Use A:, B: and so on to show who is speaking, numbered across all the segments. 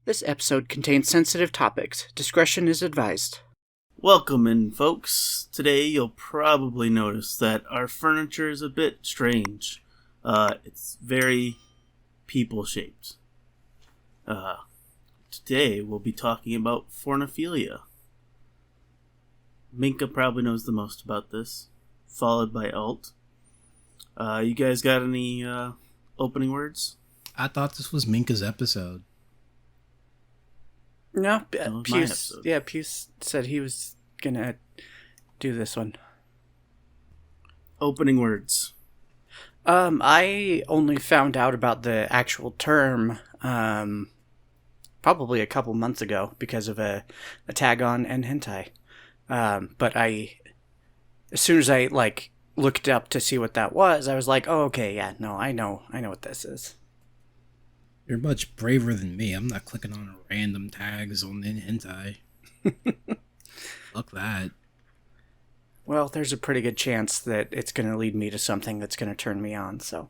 A: This episode contains sensitive topics. Discretion is advised.
B: Welcome in, folks. Today you'll probably notice that our furniture is a bit strange. It's very people-shaped. Today we'll be talking about Forniphilia. Minka probably knows the most about this, followed by Alt. You guys got any opening words?
C: I thought this was Minka's episode.
A: No,
B: Puce
A: said he was gonna do this one.
B: Opening words.
A: I only found out about the actual term probably a couple months ago because of a tag on N hentai. But as soon as I looked up to see what that was, I was like, oh, okay, yeah, no, I know what this is.
C: You're much braver than me. I'm not clicking on random tags on hentai. Fuck that.
A: Well, there's a pretty good chance that it's going to lead me to something that's going to turn me on, so.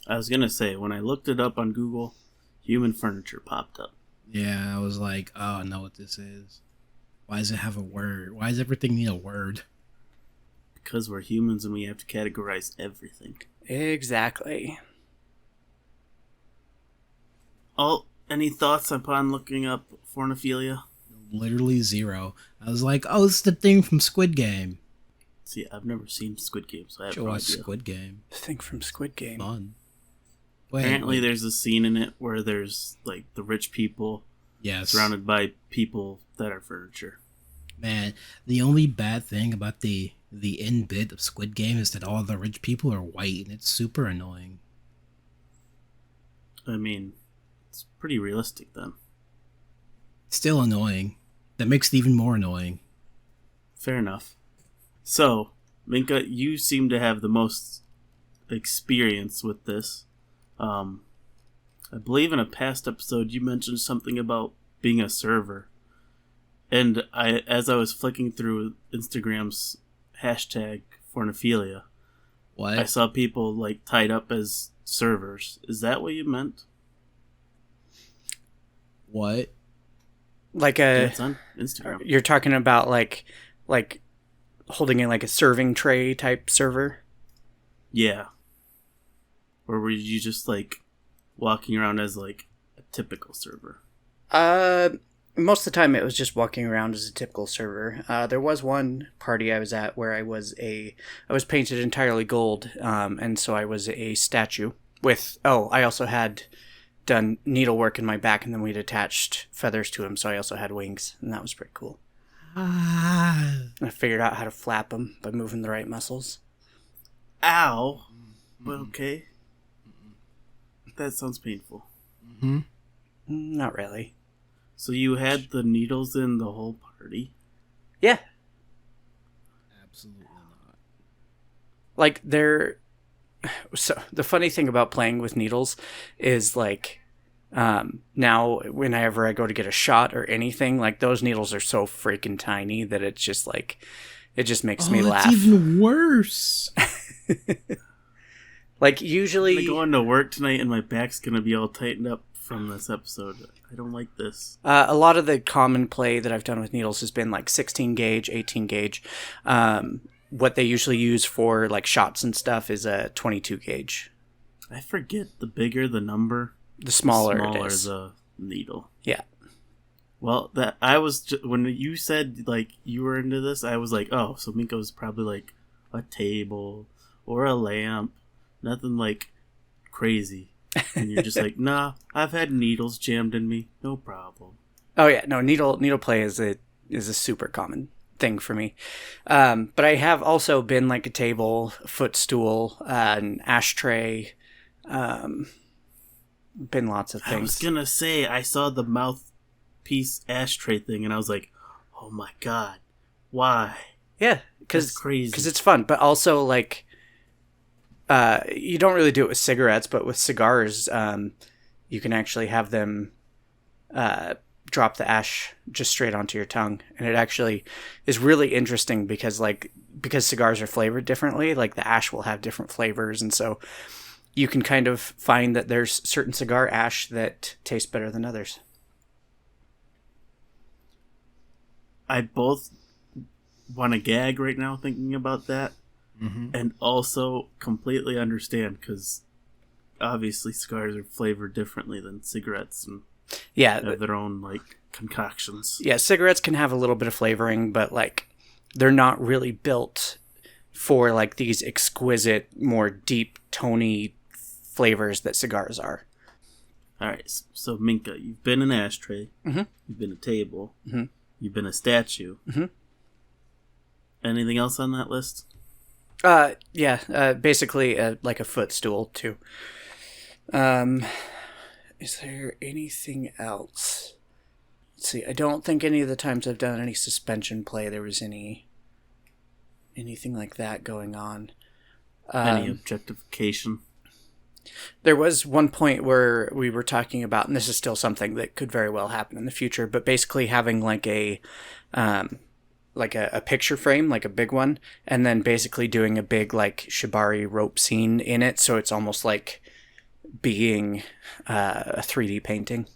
B: I was going to say, when I looked it up on Google, human furniture popped up.
C: Yeah, I was like, oh, I know what this is. Why does it have a word? Why does everything need a word?
B: Because we're humans and we have to categorize everything.
A: Exactly.
B: Oh, any thoughts upon looking up Forniphilia?
C: Literally zero. I was like, oh, this is the thing from Squid Game.
B: See, I've never seen Squid Game, so I have
C: Should
B: no
C: watch
B: idea.
C: Squid Game.
A: The thing from Squid Game.
C: Fun.
B: Apparently there's a scene in it where there's, the rich people surrounded by people that are furniture.
C: Man, the only bad thing about the end bit of Squid Game is that all the rich people are white, and it's super annoying.
B: I mean, it's pretty realistic then.
C: Still annoying. That makes it even more annoying.
B: Fair enough. So, Minka, you seem to have the most experience with this. I believe in a past episode you mentioned something about being a server. And as I was flicking through Instagram's hashtag Forniphilia,
C: What?
B: I saw people tied up as servers. Is that what you meant?
C: What?
B: It's on Instagram.
A: You're talking about like holding in a serving tray type server?
B: Yeah. Or were you just walking around as a typical server?
A: Most of the time it was just walking around as a typical server. There was one party I was at where I was painted entirely gold, and so I was a statue with, I also had done needlework in my back, and then we'd attached feathers to them, so I also had wings, and that was pretty cool. I figured out how to flap them by moving the right muscles.
B: Ow. Well, okay. That sounds painful.
C: Mm-hmm.
A: Not really.
B: So you had the needles in the whole party?
A: Yeah.
C: Absolutely not.
A: So the funny thing about playing with needles is now whenever I go to get a shot or anything, those needles are so freaking tiny that it's just it just makes me laugh.
C: It's even worse.
A: Usually
B: I'm going to work tonight and my back's going to be all tightened up from this episode. I don't like this.
A: A lot of the common play that I've done with needles has been 16 gauge, 18 gauge. What they usually use for shots and stuff is a 22 gauge.
B: I forget, the bigger the number,
A: the smaller
B: it
A: is.
B: The needle.
A: Yeah.
B: Well, when you said you were into this, I was like, oh, so Minka was probably a table or a lamp, nothing crazy. And you're just nah, I've had needles jammed in me, no problem.
A: Oh yeah, no, needle play is a super common thing for me. But I have also been a table, footstool, an ashtray, been lots of things.
B: I was gonna say, I saw the mouthpiece ashtray thing and I was like, oh my god, why?
A: Yeah,
B: that's crazy.
A: Because it's fun, but also you don't really do it with cigarettes, but with cigars, you can actually have them drop the ash just straight onto your tongue, and it actually is really interesting because cigars are flavored differently. The ash will have different flavors, and so you can kind of find that there's certain cigar ash that tastes better than others.
B: I both want to gag right now thinking about that, and also completely understand, because obviously cigars are flavored differently than cigarettes and have their own like concoctions.
A: Yeah, cigarettes can have a little bit of flavoring, but like they're not really built for like these exquisite, more deep, tony flavors that cigars are.
B: All right, so Minka, you've been an ashtray, you've been a table, you've been a statue. Anything else on that list?
A: Basically like a footstool too. Is there anything else? Let's see. I don't think any of the times I've done any suspension play there was anything like that going on.
B: Any objectification?
A: There was one point where we were talking about, and this is still something that could very well happen in the future, but basically having like a picture frame, like a big one, and then basically doing a big like shibari rope scene in it, so it's almost like being a 3D painting.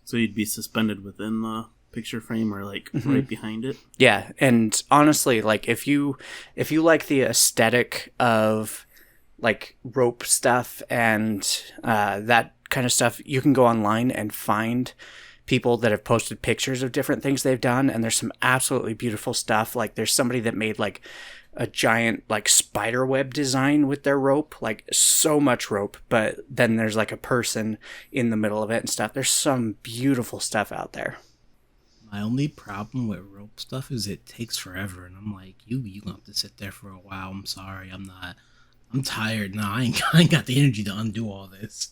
B: So you'd be suspended within the picture frame or like right behind it?
A: Yeah, and honestly, like if you like the aesthetic of like rope stuff and that kind of stuff, you can go online and find people that have posted pictures of different things they've done, and there's some absolutely beautiful stuff. Like there's somebody that made like a giant like spider web design with their rope, like so much rope, but then there's like a person in the middle of it and stuff. There's some beautiful stuff out there.
C: My only problem with rope stuff is it takes forever, and I'm like, you gonna have to sit there for a while. I'm sorry, I'm tired now. I ain't got the energy to undo all this.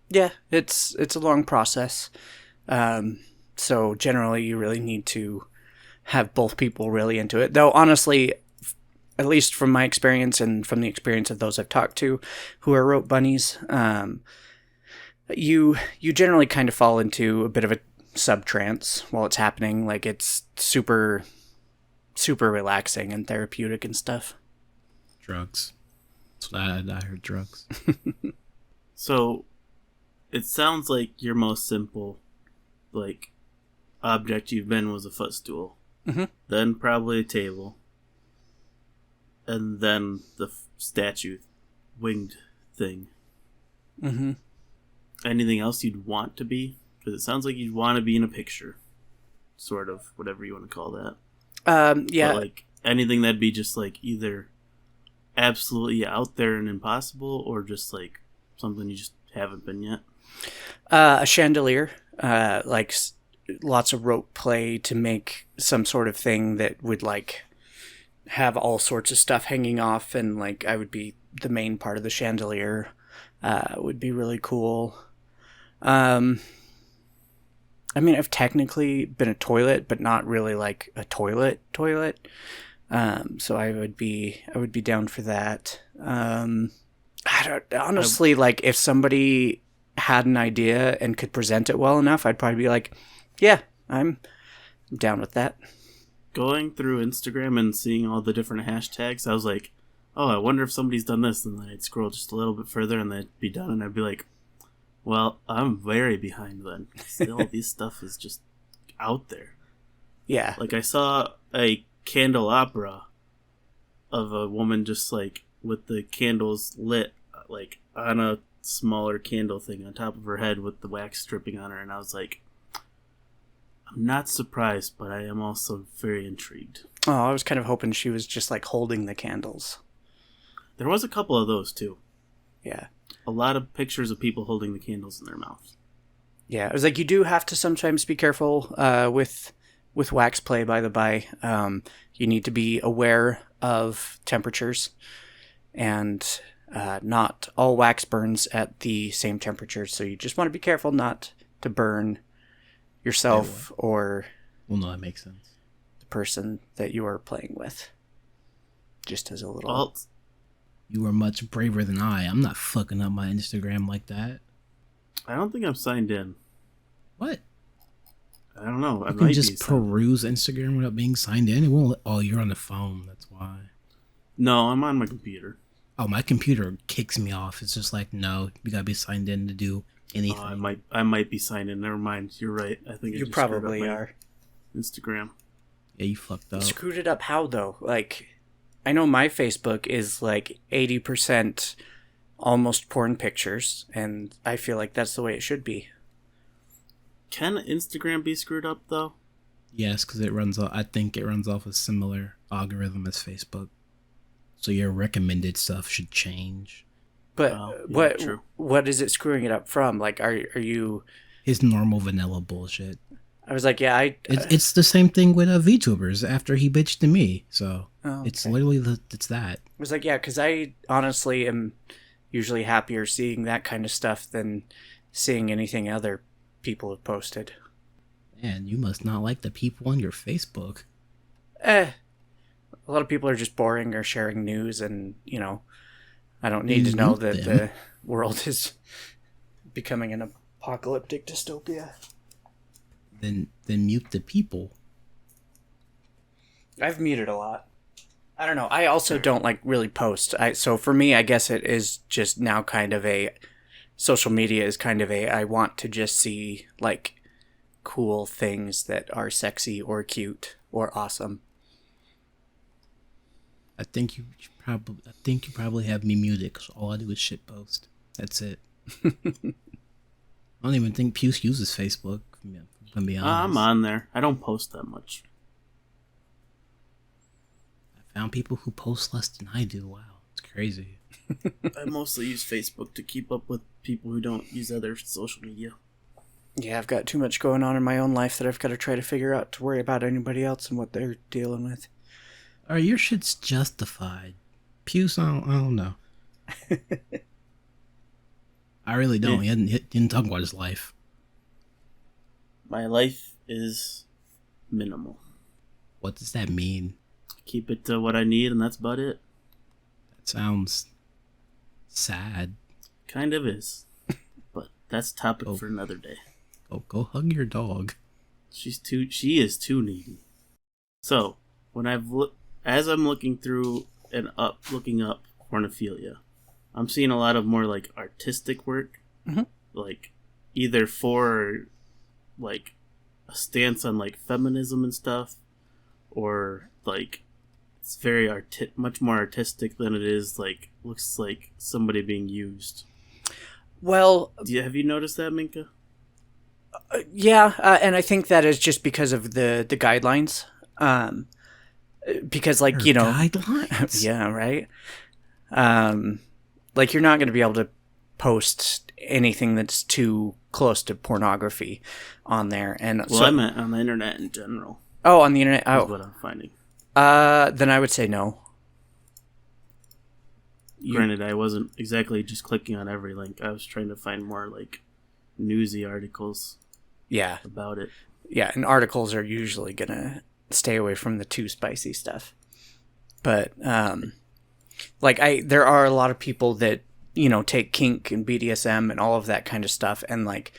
A: Yeah, it's a long process. So generally you really need to have both people really into it. Though honestly, at least from my experience and from the experience of those I've talked to who are rope bunnies, you generally kind of fall into a bit of a sub-trance while it's happening. Like it's super, super relaxing and therapeutic and stuff.
C: Drugs. That's what I heard, drugs.
B: So it sounds like your most simple like object you've been was a footstool. Then probably a table. And then the statue winged thing. Anything else you'd want to be? Because it sounds like you'd want to be in a picture. Sort of, whatever you want to call that.
A: Yeah.
B: But like anything that'd be just like either absolutely out there and impossible, or just like something you just haven't been yet.
A: A chandelier, like lots of rope play to make some sort of thing that would like have all sorts of stuff hanging off, and like I would be the main part of the chandelier. Would be really cool. I mean, I've technically been a toilet, but not really like a toilet. So I would be down for that. Like if somebody had an idea and could present it well enough, I'd probably be like, yeah, I'm down with that.
B: Going through Instagram and seeing all the different hashtags, I was like, oh, I wonder if somebody's done this. And then I'd scroll just a little bit further and they'd be done. And I'd be like, well, I'm very behind then. Still, this stuff is just out there.
A: Yeah.
B: Like I saw a candelabra of a woman just like with the candles lit like on a smaller candle thing on top of her head with the wax dripping on her, and I was like, I'm not surprised, but I am also very intrigued.
A: Oh, I was kind of hoping she was just like holding the candles.
B: There was a couple of those too.
A: Yeah.
B: A lot of pictures of people holding the candles in their mouth.
A: Yeah, it was like you do have to sometimes be careful with wax play, by the by. You need to be aware of temperatures, and not all wax burns at the same temperature, so you just want to be careful not to burn yourself or
C: well, no, that makes sense.
A: The person that you are playing with. Just as a little...
C: You are much braver than I. I'm not fucking up my Instagram like that.
B: I don't think I'm signed in.
C: What?
B: I don't know.
C: You can just peruse Instagram without being signed in? It won't. Oh, you're on the phone. That's why.
B: No, I'm on my computer.
C: Oh, my computer kicks me off. It's just like, no, you gotta be signed in to do anything.
B: I might be signed in. Never mind. You're right. I think I
A: You
B: just screwed up
A: probably
B: my
A: are.
B: Instagram.
C: Yeah, you fucked up.
A: Screwed it up how, though? Like, I know my Facebook is like 80% almost porn pictures, and I feel like that's the way it should be.
B: Can Instagram be screwed up though?
C: Yes, because it runs off. I think it runs off a similar algorithm as Facebook. So your recommended stuff should change.
A: But
B: yeah, true.
A: what is it screwing it up from? Like, are you?
C: His normal vanilla bullshit.
A: I was like, yeah,
C: It's the same thing with VTubers after he bitched to me. So it's
A: okay.
C: literally it's that.
A: I was like, yeah, because I honestly am usually happier seeing that kind of stuff than seeing anything other people have posted.
C: Man, you must not like the people on your Facebook.
A: A lot of people are just boring or sharing news, and I don't need to know that the world is becoming an apocalyptic dystopia.
C: Then mute the people.
A: I've muted a lot. I don't know. I also don't really post. So for me, I guess it is just now kind of a social media is kind of I want to just see like cool things that are sexy or cute or awesome.
C: I think you probably have me muted because all I do is shitpost. That's it. I don't even think Puce uses Facebook. I'm gonna be honest.
B: I'm on there. I don't post that much.
C: I found people who post less than I do. Wow, it's crazy.
B: I mostly use Facebook to keep up with people who don't use other social media.
A: Yeah, I've got too much going on in my own life that I've got to try to figure out to worry about anybody else and what they're dealing with.
C: Alright, your shit's justified. Puce, I don't know. I really don't. He didn't talk about his life.
B: My life is minimal.
C: What does that mean?
B: Keep it to what I need, and that's about it.
C: That sounds sad.
B: Kind of is. But that's a topic for another day.
C: Go hug your dog.
B: She is too needy. So, when as I'm looking through and looking up Forniphilia, I'm seeing a lot of more like artistic work, like either for like a stance on like feminism and stuff, or like it's very much more artistic than it is like looks like somebody being used.
A: Well,
B: have you noticed that, Minka?
A: Yeah, and I think that is just because of the guidelines. Because like
C: guidelines.
A: Yeah, right. Like you're not going to be able to post anything that's too close to pornography on there. And
B: well, I meant on the internet in general.
A: Oh, on the internet. Oh,
B: is what I'm finding.
A: Then I would say no.
B: Granted, I wasn't exactly just clicking on every link. I was trying to find more like newsy articles.
A: Yeah.
B: About it.
A: Yeah, and articles are usually gonna stay away from the too spicy stuff. But there are a lot of people that take kink and BDSM and all of that kind of stuff and like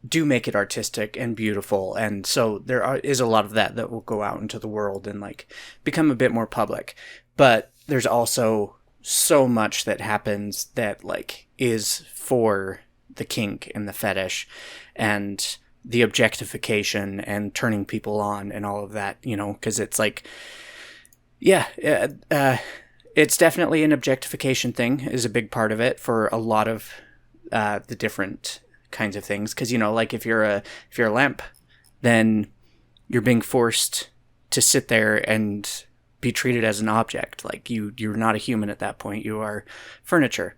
A: do make it artistic and beautiful, and so is a lot of that will go out into the world and like become a bit more public. But there's also so much that happens that like is for the kink and the fetish and the objectification and turning people on and all of that, because it's like, it's definitely an objectification thing is a big part of it for a lot of the different kinds of things. Because like if you're a lamp, then you're being forced to sit there and be treated as an object. Like you're not a human at that point. You are furniture.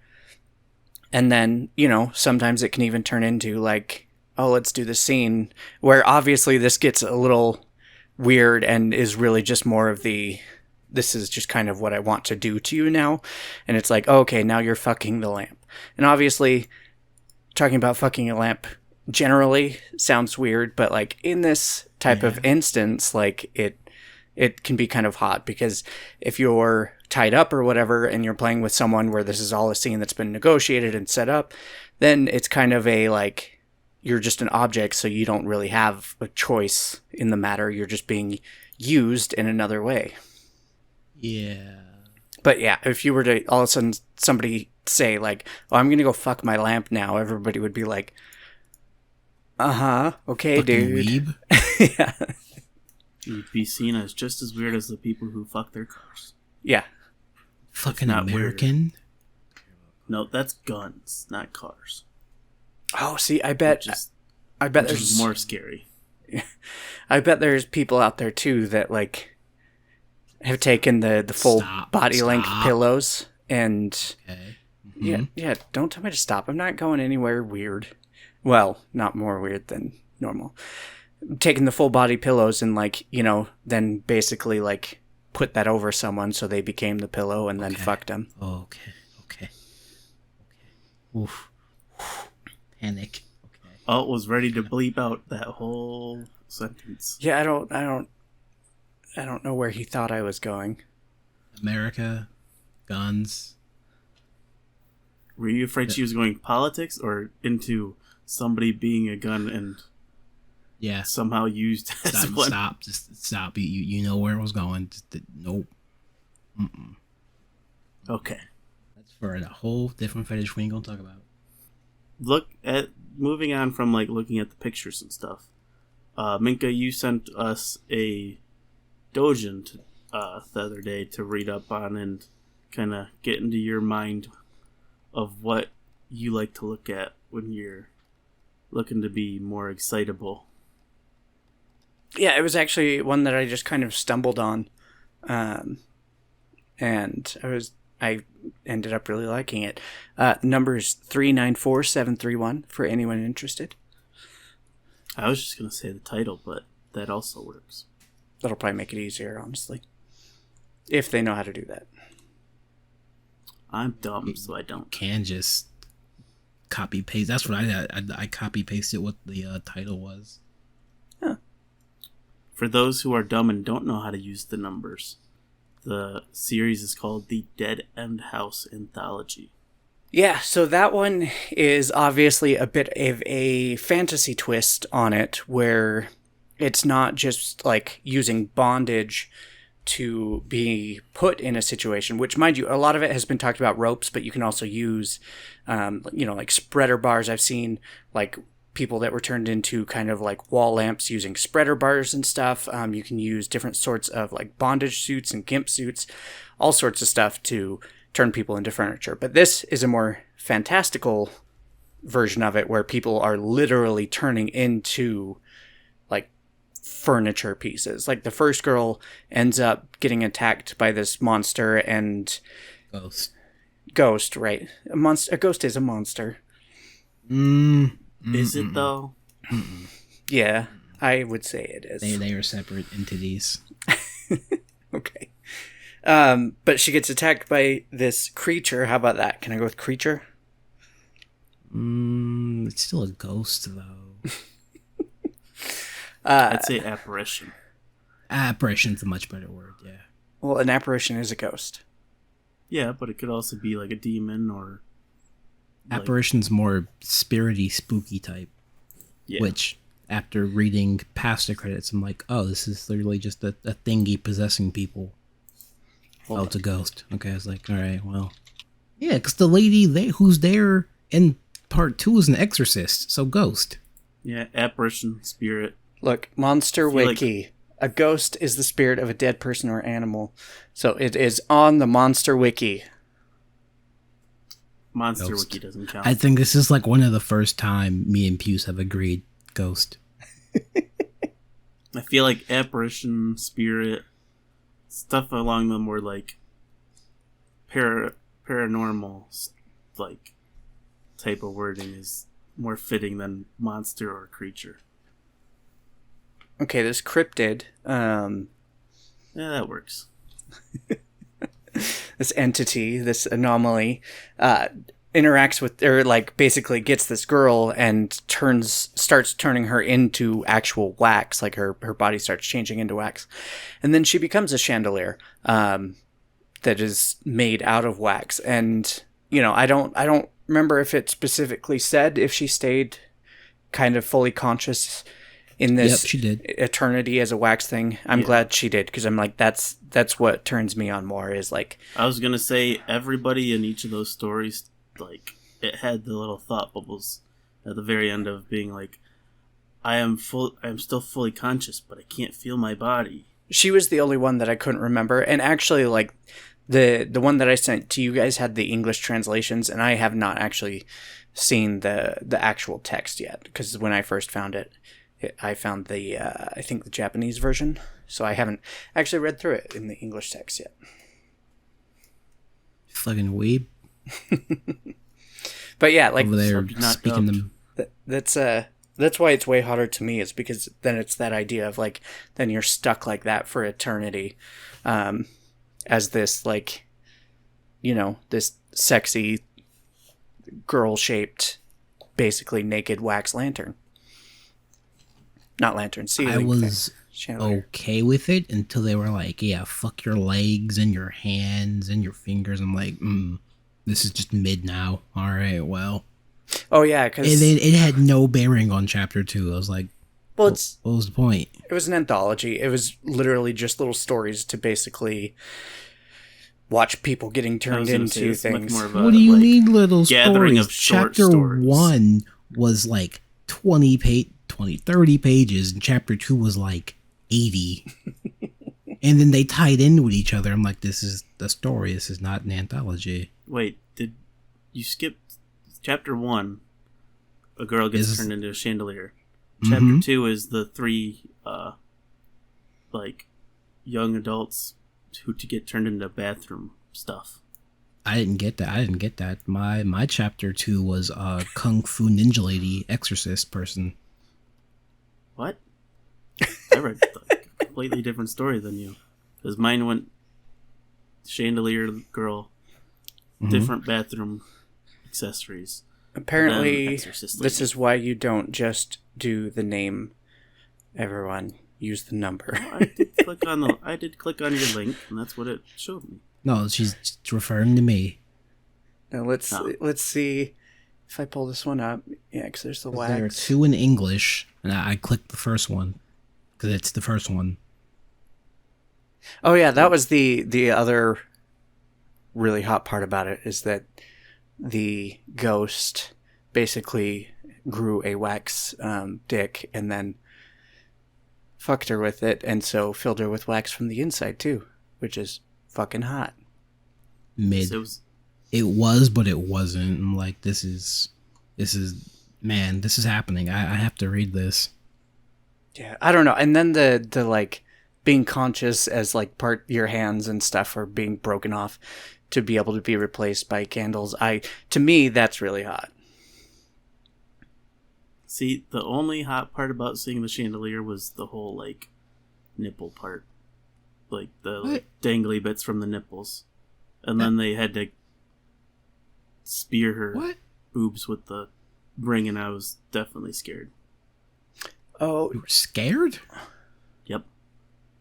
A: And then sometimes it can even turn into like, oh, let's do this scene where obviously this gets a little weird and is really just more of this is just kind of what I want to do to you now. And it's like, oh, okay, now you're fucking the lamp. And obviously talking about fucking a lamp generally sounds weird, but like in this type of instance, like it can be kind of hot, because if you're tied up or whatever and you're playing with someone where this is all a scene that's been negotiated and set up, then it's kind of a like, you're just an object, so you don't really have a choice in the matter. You're just being used in another way.
C: Yeah.
A: But yeah, if you were to all of a sudden somebody say like, "Oh, I'm gonna go fuck my lamp now," everybody would be like, okay,
C: Fucking
A: dude.
C: weeb.
A: Yeah.
B: You'd be seen as just as weird as the people who fuck their cars.
A: Yeah.
C: Fucking
B: not
C: American.
B: No, that's guns, not cars.
A: Oh, see, I bet
B: Which
A: there's
B: is more scary.
A: I bet there's people out there too that like have taken the full body length pillows and
C: Okay.
A: yeah, don't tell me to stop. I'm not going anywhere weird. Well, not more weird than normal. Taking the full body pillows and like, then basically like put that over someone so they became the pillow and then fucked them.
C: Okay. Oof. Panic. Okay.
B: Alt was ready to bleep out that whole sentence.
A: Yeah, I don't know where he thought I was going.
C: America, guns.
B: Were you afraid she was going politics or into somebody being a gun and somehow used as one?
C: Stop. Just stop. You know where it was going. Nope.
B: Okay.
C: That's for a whole different fetish we ain't gonna talk about.
B: Moving on from like looking at the pictures and stuff. Minka, you sent us a dojin the other day to read up on and kind of get into your mind of what you like to look at when you're looking to be more excitable.
A: Yeah, it was actually one that I just kind of stumbled on, and I ended up really liking it. Number's 394731 for anyone interested.
B: I was just gonna say the title, but that also works.
A: That'll probably make it easier, honestly, if they know how to do that.
B: I'm dumb, so I don't.
C: Can just copy paste. That's what I copy pasted what the title was.
A: Huh.
B: For those who are dumb and don't know how to use the numbers, the series is called the Dead End House Anthology.
A: Yeah, so that one is obviously a bit of a fantasy twist on it, where it's not just like using bondage to be put in a situation, which, mind you, a lot of it has been talked about ropes, but you can also use, like spreader bars. I've seen like people that were turned into kind of like wall lamps using spreader bars and stuff. You can use different sorts of like bondage suits and gimp suits, all sorts of stuff to turn people into furniture. But this is a more fantastical version of it where people are literally turning into like furniture pieces. Like the first girl ends up getting attacked by this monster and ghost, right? A ghost is a monster.
B: Is it though?
A: Yeah, I would say it is.
C: They are separate entities.
A: Okay. But she gets attacked by this creature. How about that? Can I go with creature?
C: It's still a ghost though.
B: I'd say apparition.
C: Apparition's a much better word, yeah.
A: Well, an apparition is a ghost.
B: Yeah, but it could also be like a demon or...
C: Apparition's more spirity, spooky type.
B: Yeah.
C: Which, after reading past the credits, I'm like, oh, this is literally just a thingy possessing people. Oh, it's a ghost. Okay, I was like, alright, well. Yeah, because the lady who's there in part 2 is an exorcist, so ghost.
B: Yeah, apparition, spirit.
A: Look, Monster Wiki. A ghost is the spirit of a dead person or animal. So it is on the Monster Wiki.
B: Monster
C: Ghost.
B: Wiki doesn't count.
C: I think this is like one of the first time me and Puce have agreed. Ghost.
B: I feel like apparition, spirit, stuff along the more like paranormal like type of wording is more fitting than monster or creature.
A: Okay, this cryptid,
B: Yeah, that works.
A: this entity, this anomaly, interacts with, or like basically gets this girl and starts turning her into actual wax. Like her body starts changing into wax, and then she becomes a chandelier that is made out of wax. And I don't remember if it specifically said if she stayed kind of fully conscious in
C: Yep,
A: this
C: she did.
A: eternity as a wax thing. I'm glad she did, because I'm like, that's what turns me on more, is like,
B: I was gonna say everybody in each of those stories, like, it had the little thought bubbles at the very end of being like, I am still fully conscious, but I can't feel my body.
A: she was the only one that I couldn't remember. And actually, like, the one that I sent to you guys had the English translations, and I have not actually seen the actual text yet, because when I first found it, I found the I think the Japanese version, so I haven't actually read through it in the English text yet.
C: Fucking weeb.
A: But yeah, like,
C: Over there
B: not
C: speaking
B: dubbed.
C: them.
A: that's why it's way hotter to me, is because then it's that idea of like, then you're stuck like that for eternity, as this, like, you know, this sexy girl-shaped, basically naked wax lantern. Not lantern, ceiling
C: I was
A: thing. Chandelier.
C: okay with it until they were like, yeah, fuck your legs and your hands and your fingers. I'm like, this is just mid now. All right, well.
A: Oh yeah, because
C: It had no bearing on chapter 2. I was like,
A: well,
C: what was the point?
A: it was an anthology. It was literally just little stories to basically watch people getting
B: I
A: turned
B: was gonna say,
A: into
B: it's much
A: things.
B: more of a,
C: What do you
B: like,
C: mean little
B: gathering
C: stories?
B: of short
C: Chapter
B: stories.
C: 1 was like 20, 30 pages, and chapter 2 was like 80. And then they tied in with each other. I'm like, this is the story. This is not an anthology.
B: Wait, did you skip chapter 1? A girl gets
C: Is-
B: turned into a chandelier.
C: Mhm.
B: Chapter 2 is the 3, like, young adults who to get turned into bathroom stuff.
C: I didn't get that. My chapter 2 was Kung Fu Ninja Lady Exorcist person.
B: What? I read a completely different story than you. Because mine went chandelier girl, different bathroom accessories.
A: Apparently,
B: Exorcist
A: this
B: lady.
A: is why you don't just do the name. Everyone, use the number.
B: I did click on your link, and that's what it showed me.
C: No, she's referring to me.
A: Now let's
B: Oh.
A: see if I pull this one up. Yeah, because there's the wax.
C: There are 2 in English, and I clicked the first one because it's the first one.
A: Oh yeah, that was the other really hot part about it, is that the ghost basically grew a wax dick and then fucked her with it, and so filled her with wax from the inside too, which is fucking hot.
C: Mid.
B: So
C: It was, but it wasn't. I'm like, this is man, this is happening. I have to read this.
A: Yeah, I don't know. And then the like being conscious as like part your hands and stuff are being broken off to be able to be replaced by candles. To me, that's really hot.
B: see, the only hot part about seeing the chandelier was the whole, like, nipple part. Like, the like, dangly bits from the nipples. And then they had to spear her
C: What?
B: boobs with the ring, and I was definitely scared.
A: Oh,
C: You were scared?
B: Yep.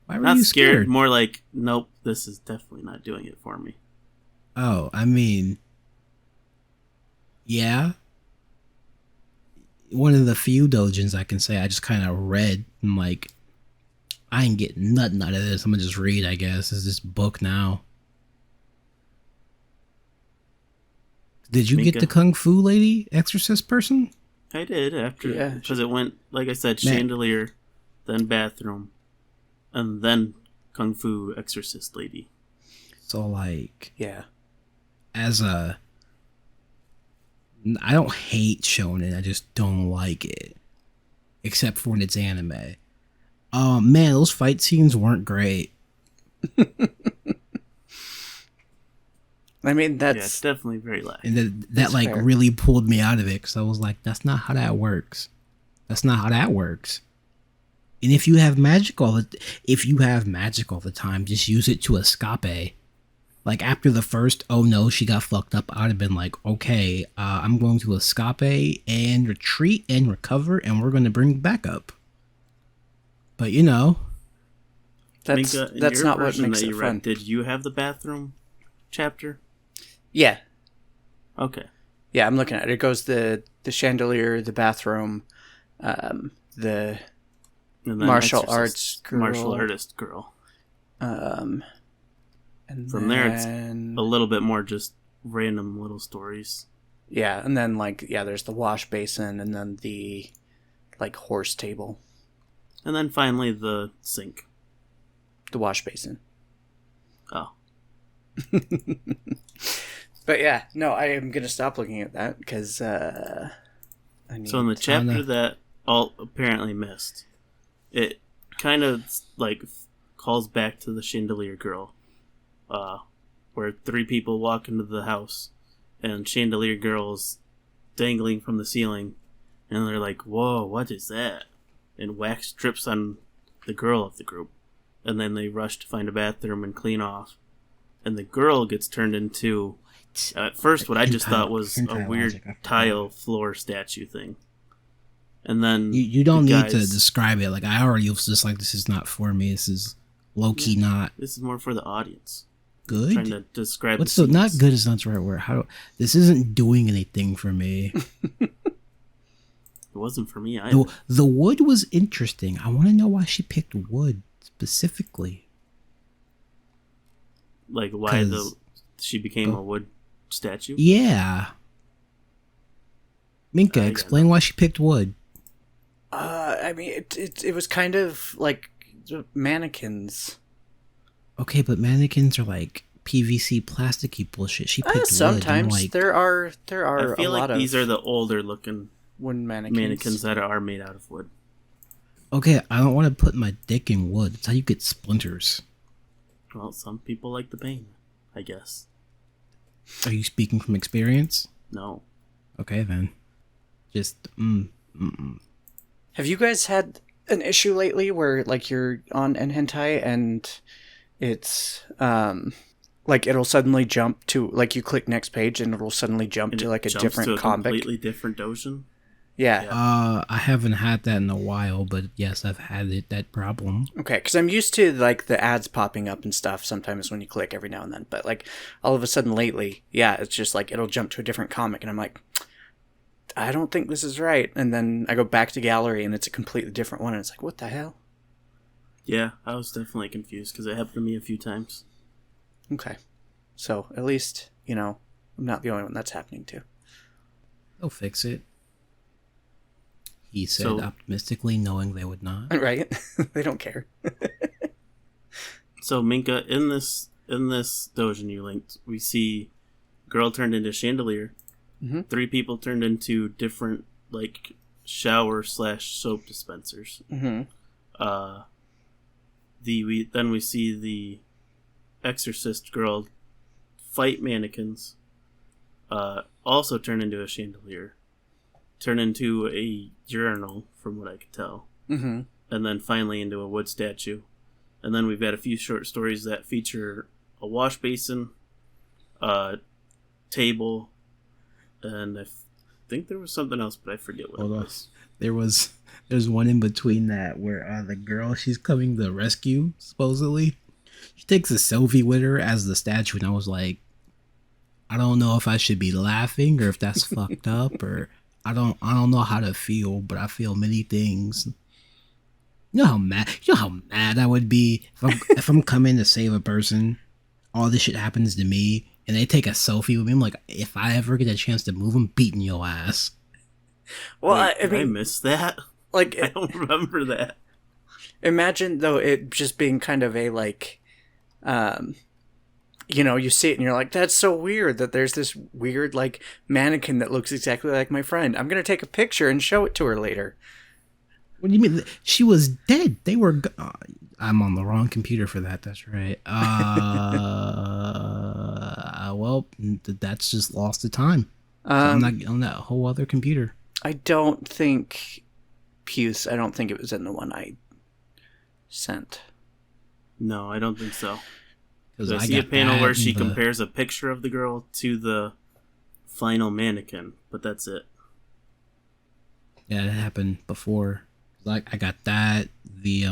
C: Why were
B: Not
C: you
B: scared,
C: scared?
B: more like, nope, this is definitely not doing it for me.
C: Oh, I mean, yeah. One of the few doujins I can say I just kind of read. I'm like, I ain't getting nothing out of this. I'm gonna just read, I guess. It's this book now. Did you get
B: Minka.
C: the Kung Fu Lady Exorcist person?
B: I did, after,
A: Yeah.
B: because it went, like I said,
C: Man.
B: chandelier, then bathroom, and then Kung Fu Exorcist Lady.
C: So, like,
A: yeah.
C: as a... I don't hate shonen, I just don't like it. Except for when it's anime. Man, those fight scenes weren't great.
A: I mean,
B: Yeah, it's
A: that's
B: definitely very lacking.
C: And that
A: That's
C: like
A: fair.
C: really pulled me out of it because I was like, that's not how that works. That's not how that works. And if you have magic all the time, just use it to escape. Like after the first, oh no, she got fucked up, I'd have been like, okay, I'm going to escape and retreat and recover, and we're going to bring it back up. But you know,
B: Minka, in
A: that's
B: your
A: not what
B: version
A: makes
B: that
A: it
B: you
A: fun.
B: read, did you have the bathroom chapter?
A: Yeah,
B: Okay.
A: yeah. I'm looking at it. It goes the chandelier, the bathroom, the
B: And then
A: martial
B: Exorcist,
A: arts girl.
B: martial artist girl.
A: And
B: From there, it's a little bit more just random little stories.
A: Yeah, and then there's the wash basin, and then the horse table.
B: And then finally the sink.
A: The wash basin.
B: Oh.
A: But yeah, no, I am gonna stop looking at that because
B: So in the chapter that all apparently missed, it kind of calls back to the chandelier girl, where 3 people walk into the house, and chandelier girl's dangling from the ceiling, and they're like, "Whoa, what is that?" And wax drips on the girl of the group, and then they rush to find a bathroom and clean off, and the girl gets turned into. At first, what I just thought was a weird tile floor statue thing. And then
C: you don't need to describe it. I already was just like, this is not for me. This is low-key not.
B: This is more for the audience.
C: Good?
B: I'm trying to describe
C: what's the not good is not the right word. This isn't doing anything for me.
B: It wasn't for me either.
C: The wood was interesting. I want to know why she picked wood specifically.
B: Why she became a wood statue?
C: Yeah. Minka, explain why she picked wood.
A: I mean, it was kind of like mannequins.
C: Okay, but mannequins are PVC plasticky bullshit. She picked
A: sometimes
C: wood.
A: there are
B: I feel
A: a lot of
B: these are the older looking
A: wooden
B: mannequins that are made out of wood.
C: Okay, I don't want to put my dick in wood. It's how you get splinters.
B: Well, some people like the pain, I guess.
C: Are you speaking from experience?
B: No.
C: Okay, then. Just,
A: Have you guys had an issue lately where, you're on hentai and it's, it'll suddenly jump to, you click next page and it'll suddenly jump to, a different comic?
B: Completely different doujin?
A: Yeah.
C: I haven't had that in a while, but yes, I've had that problem.
A: Okay, because I'm used to, the ads popping up and stuff sometimes when you click every now and then. But, all of a sudden lately, yeah, it's just, it'll jump to a different comic. And I'm like, I don't think this is right. And then I go back to gallery and it's a completely different one. And it's like, what the hell?
B: Yeah, I was definitely confused because it happened to me a few times.
A: Okay. So, at least, I'm not the only one that's happening to.
C: They'll fix it. He said optimistically, knowing they would not.
A: Right? They don't care.
B: So, Minka, in this doujin you linked, we see girl turned into chandelier. Mm-hmm. 3 people turned into different, shower/soap dispensers.
A: Mm-hmm.
B: Then we see the exorcist girl fight mannequins. Also turn into a chandelier. Turn into a urinal, from what I could tell.
A: Mm-hmm.
B: And then finally into a wood statue. And then we've got a few short stories that feature a wash basin, a table, and I think there was something else, but I forget what it was.
C: There's one in between that where the girl, she's coming to rescue, supposedly. She takes a selfie with her as the statue, and I was like, I don't know if I should be laughing or if that's fucked up, or I don't know how to feel, but I feel many things. You know how mad I would be if I'm coming to save a person, all this shit happens to me, and they take a selfie with me. I'm like, if I ever get a chance to move, I'm beating your ass.
A: Well,
B: I mean, I missed that. I don't remember that.
A: Imagine though it just being kind of a you see it and you're like, that's so weird that there's this weird mannequin that looks exactly like my friend. I'm gonna take a picture and show it to her later.
C: What do you mean? She was dead. They were. I'm on the wrong computer for that. That's right. Well, that's just lost to time. I'm not on that whole other computer.
A: I don't think Puce. I don't think it was in the one I sent.
B: No, I don't think so. I see a panel where she compares a picture of the girl to the final mannequin, but that's it.
C: Yeah, it happened before. I got that. The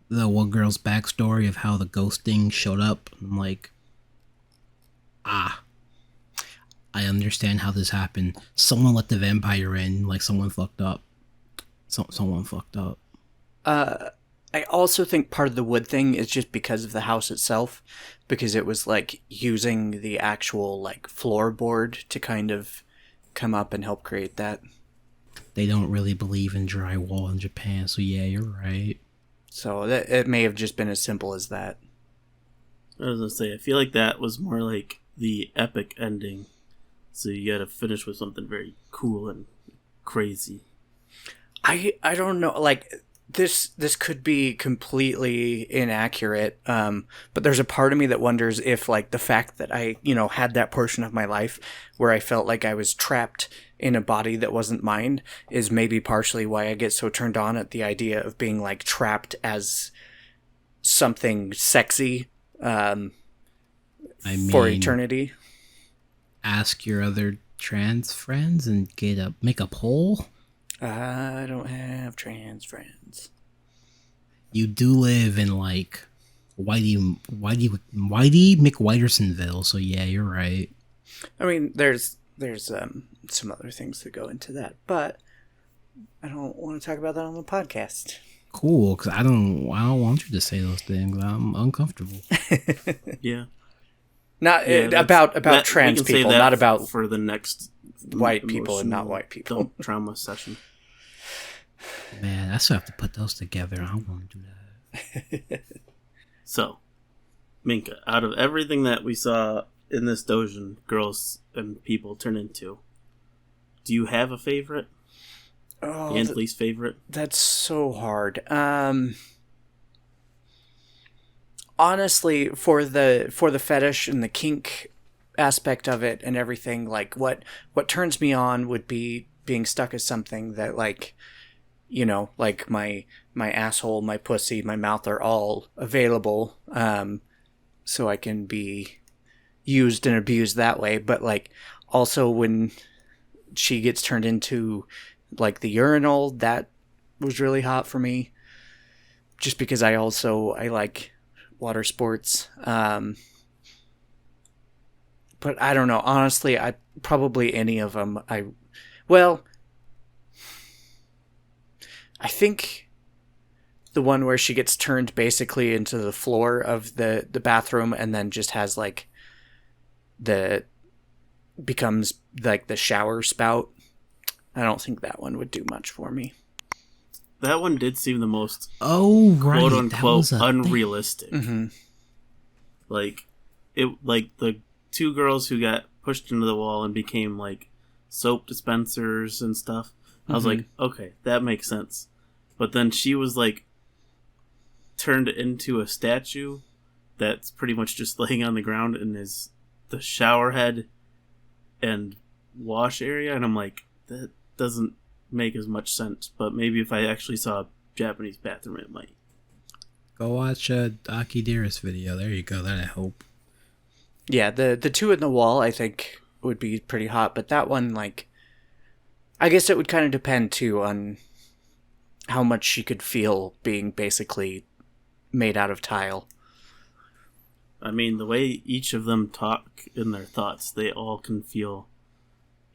C: one girl's backstory of how the ghost thing showed up. I'm like, I understand how this happened. Someone let the vampire in. Someone fucked up. Someone fucked up.
A: I also think part of the wood thing is just because of the house itself, because it was like using the actual like floorboard to kind of come up and help create that.
C: They don't really believe in drywall in Japan, so yeah, you're right.
A: So it may have just been as simple as that.
B: I was gonna say, I feel like that was more like the epic ending. So you gotta finish with something very cool and crazy.
A: I don't know, like this could be completely inaccurate, but there's a part of me that wonders if like the fact that I had that portion of my life where I felt like I was trapped in a body that wasn't mine is maybe partially why I get so turned on at the idea of being like trapped as something sexy for eternity.
C: Ask your other trans friends and make a poll.
A: I don't have trans friends.
C: You do live in like Whitey McWhitersonville, so yeah, you're right.
A: I mean, there's some other things that go into that, but I don't want to talk about that on the podcast.
C: Cool, because I don't want you to say those things. I'm uncomfortable.
B: Yeah.
A: Not about trans people, not about
B: for the next
A: white people and not white people.
B: Trauma session.
C: Man, I still have to put those together. I don't want to do that.
B: So, Minka, out of everything that we saw in this doujin, girls and people turn into, do you have a favorite?
A: Oh,
B: and least favorite?
A: That's so hard. Honestly, for the fetish and the kink aspect of it and everything, like what turns me on would be being stuck as something that like, like my asshole, my pussy, my mouth are all available, so I can be used and abused that way. But like also when she gets turned into like the urinal, that was really hot for me, just because I like water sports. But I don't know, honestly, I probably any of them. I think the one where she gets turned basically into the floor of the bathroom and then just has like becomes like the shower spout. I don't think that one would do much for me.
B: That one did seem the most
C: quote
B: unquote unrealistic.
A: Mm-hmm.
B: Like the two girls who got pushed into the wall and became like soap dispensers and stuff. I was like, okay, that makes sense. But then she was like turned into a statue that's pretty much just laying on the ground and is the shower head and wash area, and I'm like, that doesn't make as much sense. But maybe if I actually saw a Japanese bathroom, it might.
C: Go watch Aki Dearest video. There you go. That'll help.
A: Yeah, the two in the wall I think would be pretty hot, but that one, like, I guess it would kind of depend too on how much she could feel being basically made out of tile.
B: I mean, the way each of them talk in their thoughts, they all can feel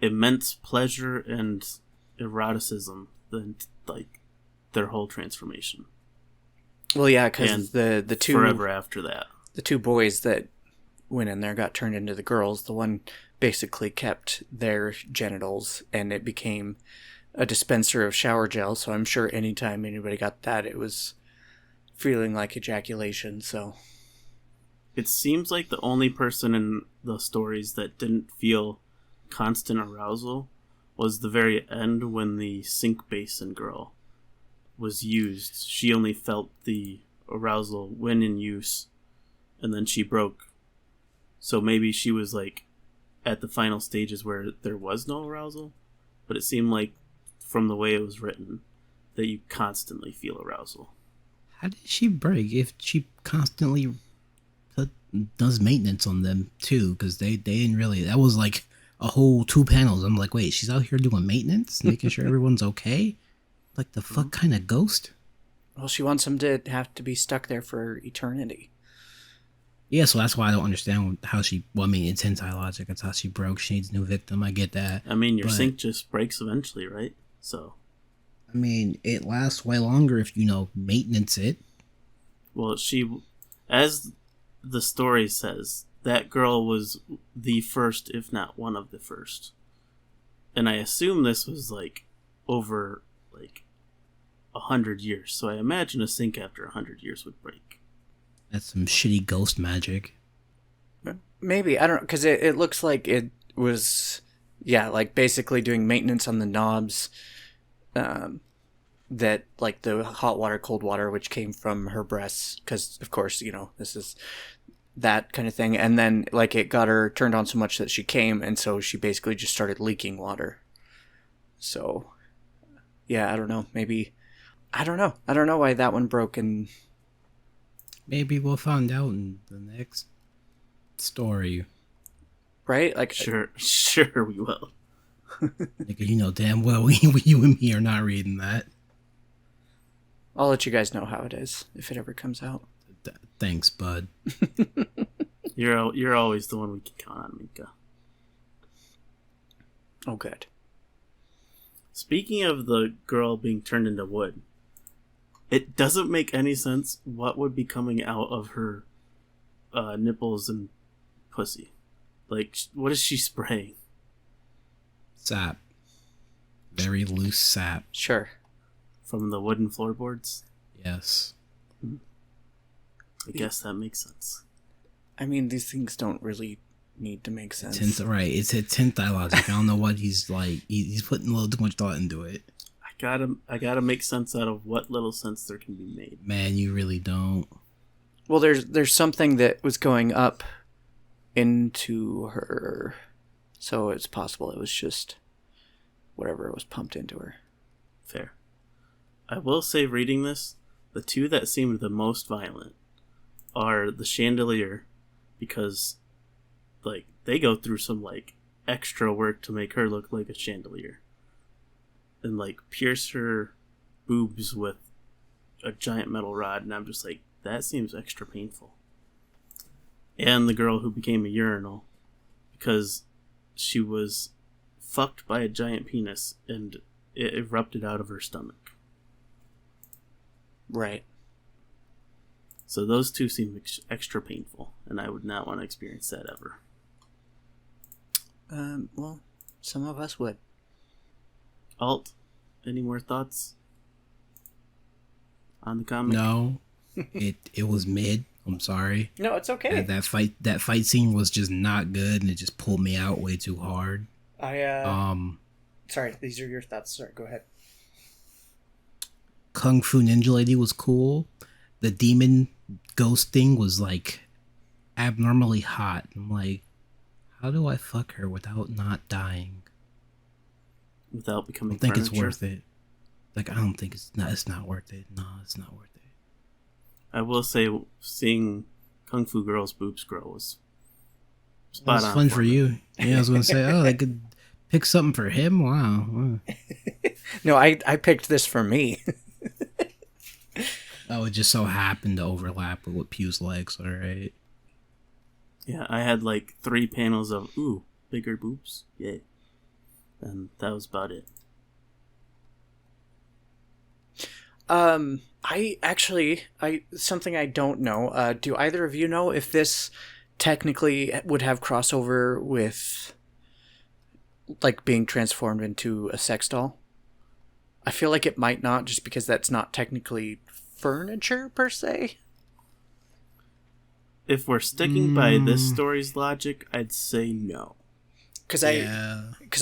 B: immense pleasure and eroticism than like their whole transformation.
A: Well, yeah, because the two
B: forever after that,
A: the two boys that went in there got turned into the girls. The one basically kept their genitals, and it became a dispenser of shower gel. So I'm sure anytime anybody got that, it was feeling like ejaculation. So
B: it seems like the only person in the stories that didn't feel constant arousal was the very end when the sink basin girl was used. She only felt the arousal when in use, and then she broke. So maybe she was like at the final stages where there was no arousal, but it seemed like from the way it was written that you constantly feel arousal.
C: How did she break if she constantly does maintenance on them too? Because they didn't really, that was like a whole 2 panels. I'm like, wait, she's out here doing maintenance, making sure everyone's okay? Like, the fuck kind of ghost?
A: Well, she wants them to have to be stuck there for eternity.
C: Yeah, so that's why I don't understand how she, well, I mean, it's hentai logic. That's how she broke. She needs a new victim. I get that.
B: I mean, your sink just breaks eventually, right? So.
C: I mean, it lasts way longer if maintenance it.
B: Well, as the story says, that girl was the first, if not one of the first. And I assume this was like over like 100 years. So I imagine a sink after 100 years would break.
C: That's some shitty ghost magic.
A: Maybe, I don't know, because it looks like it was, yeah, like basically doing maintenance on the knobs, that, like the hot water, cold water, which came from her breasts, because, of course, this is that kind of thing. And then, like, it got her turned on so much that she came, and so she basically just started leaking water. So, yeah, I don't know, maybe, I don't know why that one broke, and...
C: Maybe we'll find out in the next story.
A: Right? Like,
B: Sure we will.
C: Nigga, damn well you and me are not reading that.
A: I'll let you guys know how it is if it ever comes out.
C: Thanks, bud.
B: You're always the one we can count on, Mika.
A: Oh, good.
B: Speaking of the girl being turned into wood, it doesn't make any sense what would be coming out of her nipples and pussy. Like, what is she spraying?
C: Sap. Very loose sap.
A: Sure.
B: From the wooden floorboards?
C: Yes.
B: I guess that makes sense.
A: I mean, these things don't really need to make sense.
C: It's a hentai logic. I don't know what he's like. He's putting a little too much thought into it.
B: I gotta make sense out of what little sense there can be made.
C: Man, you really don't.
A: Well, there's something that was going up into her, so it's possible it was just whatever was pumped into her.
B: Fair. I will say, reading this, the two that seemed the most violent are the chandelier, because, like, they go through some, like, extra work to make her look like a chandelier. And, like, pierce her boobs with a giant metal rod, and I'm just like, that seems extra painful. And the girl who became a urinal, because she was fucked by a giant penis, and it erupted out of her stomach.
A: Right.
B: So those two seem extra painful, and I would not want to experience that ever.
A: Well, some of us would.
B: Alt, any more thoughts on the comic?
C: No, it was mid. I'm sorry.
A: No, it's okay.
C: That fight scene was just not good, and it just pulled me out way too hard.
A: Sorry, these are your thoughts. Sorry, go ahead.
C: Kung Fu Ninja Lady was cool. The demon ghost thing was like abnormally hot. I'm like, how do I fuck her without not dying?
B: Without becoming
C: I think
B: furniture?
C: it's worth it. Like, I don't think it's not worth it. No, it's not worth it.
B: I will say, seeing Kung Fu Girl's boobs grow was spot on.
C: It was fun for you. Yeah, I was going to say, oh, I could pick something for him? Wow.
A: No, I picked this for me.
C: Oh, it just so happened to overlap with what Pew's likes, alright.
B: Yeah, I had like 3 panels of, ooh, bigger boobs. Yay. And that was about it.
A: Something I don't know. Do either of you know if this technically would have crossover with, like, being transformed into a sex doll? I feel like it might not, just because that's not technically furniture per se.
B: If we're sticking by this story's logic, I'd say no.
A: Because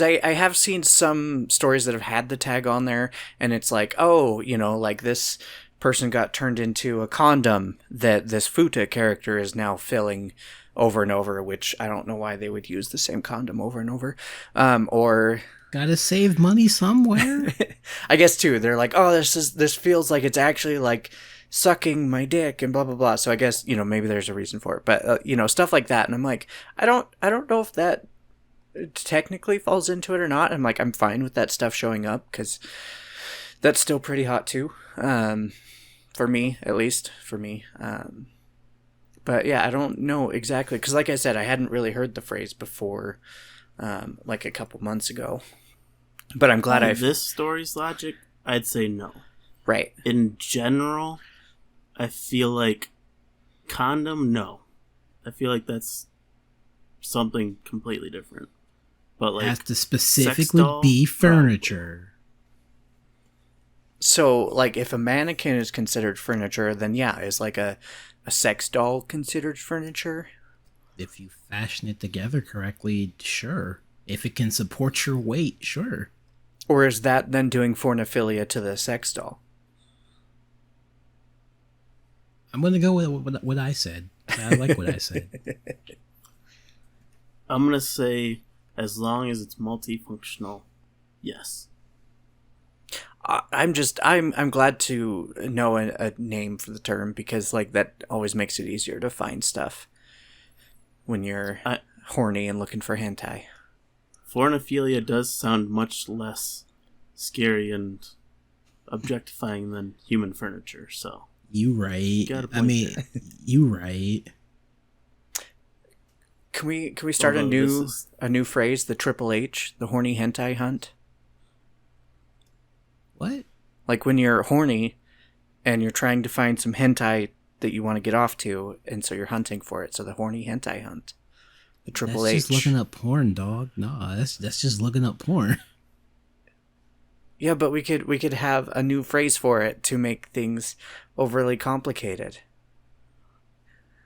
A: I have seen some stories that have had the tag on there, and it's like, oh, like this person got turned into a condom that this Futa character is now filling over and over, which I don't know why they would use the same condom over and over. Or
C: gotta save money somewhere.
A: I guess too, they're like, oh, this feels like it's actually like sucking my dick and blah blah blah. So I guess maybe there's a reason for it, but stuff like that, and I'm like, I don't know if that technically falls into it or not. I'm like, I'm fine with that stuff showing up because that's still pretty hot too, for me at least. But yeah, I don't know exactly, because like I said, I hadn't really heard the phrase before, like a couple months ago. But I'm glad
B: this story's logic, I'd say no.
A: Right.
B: In general, I feel like condom, no. I feel like that's something completely different. But like,
C: has to specifically
B: doll,
C: be furniture.
A: So, like, if a mannequin is considered furniture, then yeah, is like a sex doll considered furniture?
C: If you fashion it together correctly, sure. If it can support your weight, sure.
A: Or is that then doing forniphilia to the sex doll?
C: I'm going to go with what I said. I like what I said.
B: I'm going to say, as long as it's multifunctional, yes.
A: I'm glad to know a name for the term, because like that always makes it easier to find stuff when you're horny and looking for hentai.
B: Forniphilia does sound much less scary and objectifying than human furniture, so.
C: You right.
B: I mean,
C: you right.
A: Can we start a new phrase, the Triple H, the horny hentai hunt?
C: What?
A: Like when you're horny and you're trying to find some hentai that you want to get off to, and so you're hunting for it. So the horny hentai hunt. The Triple H.
C: That's just looking up porn, dog. Nah, that's just looking up porn.
A: Yeah, but we could have a new phrase for it to make things overly complicated.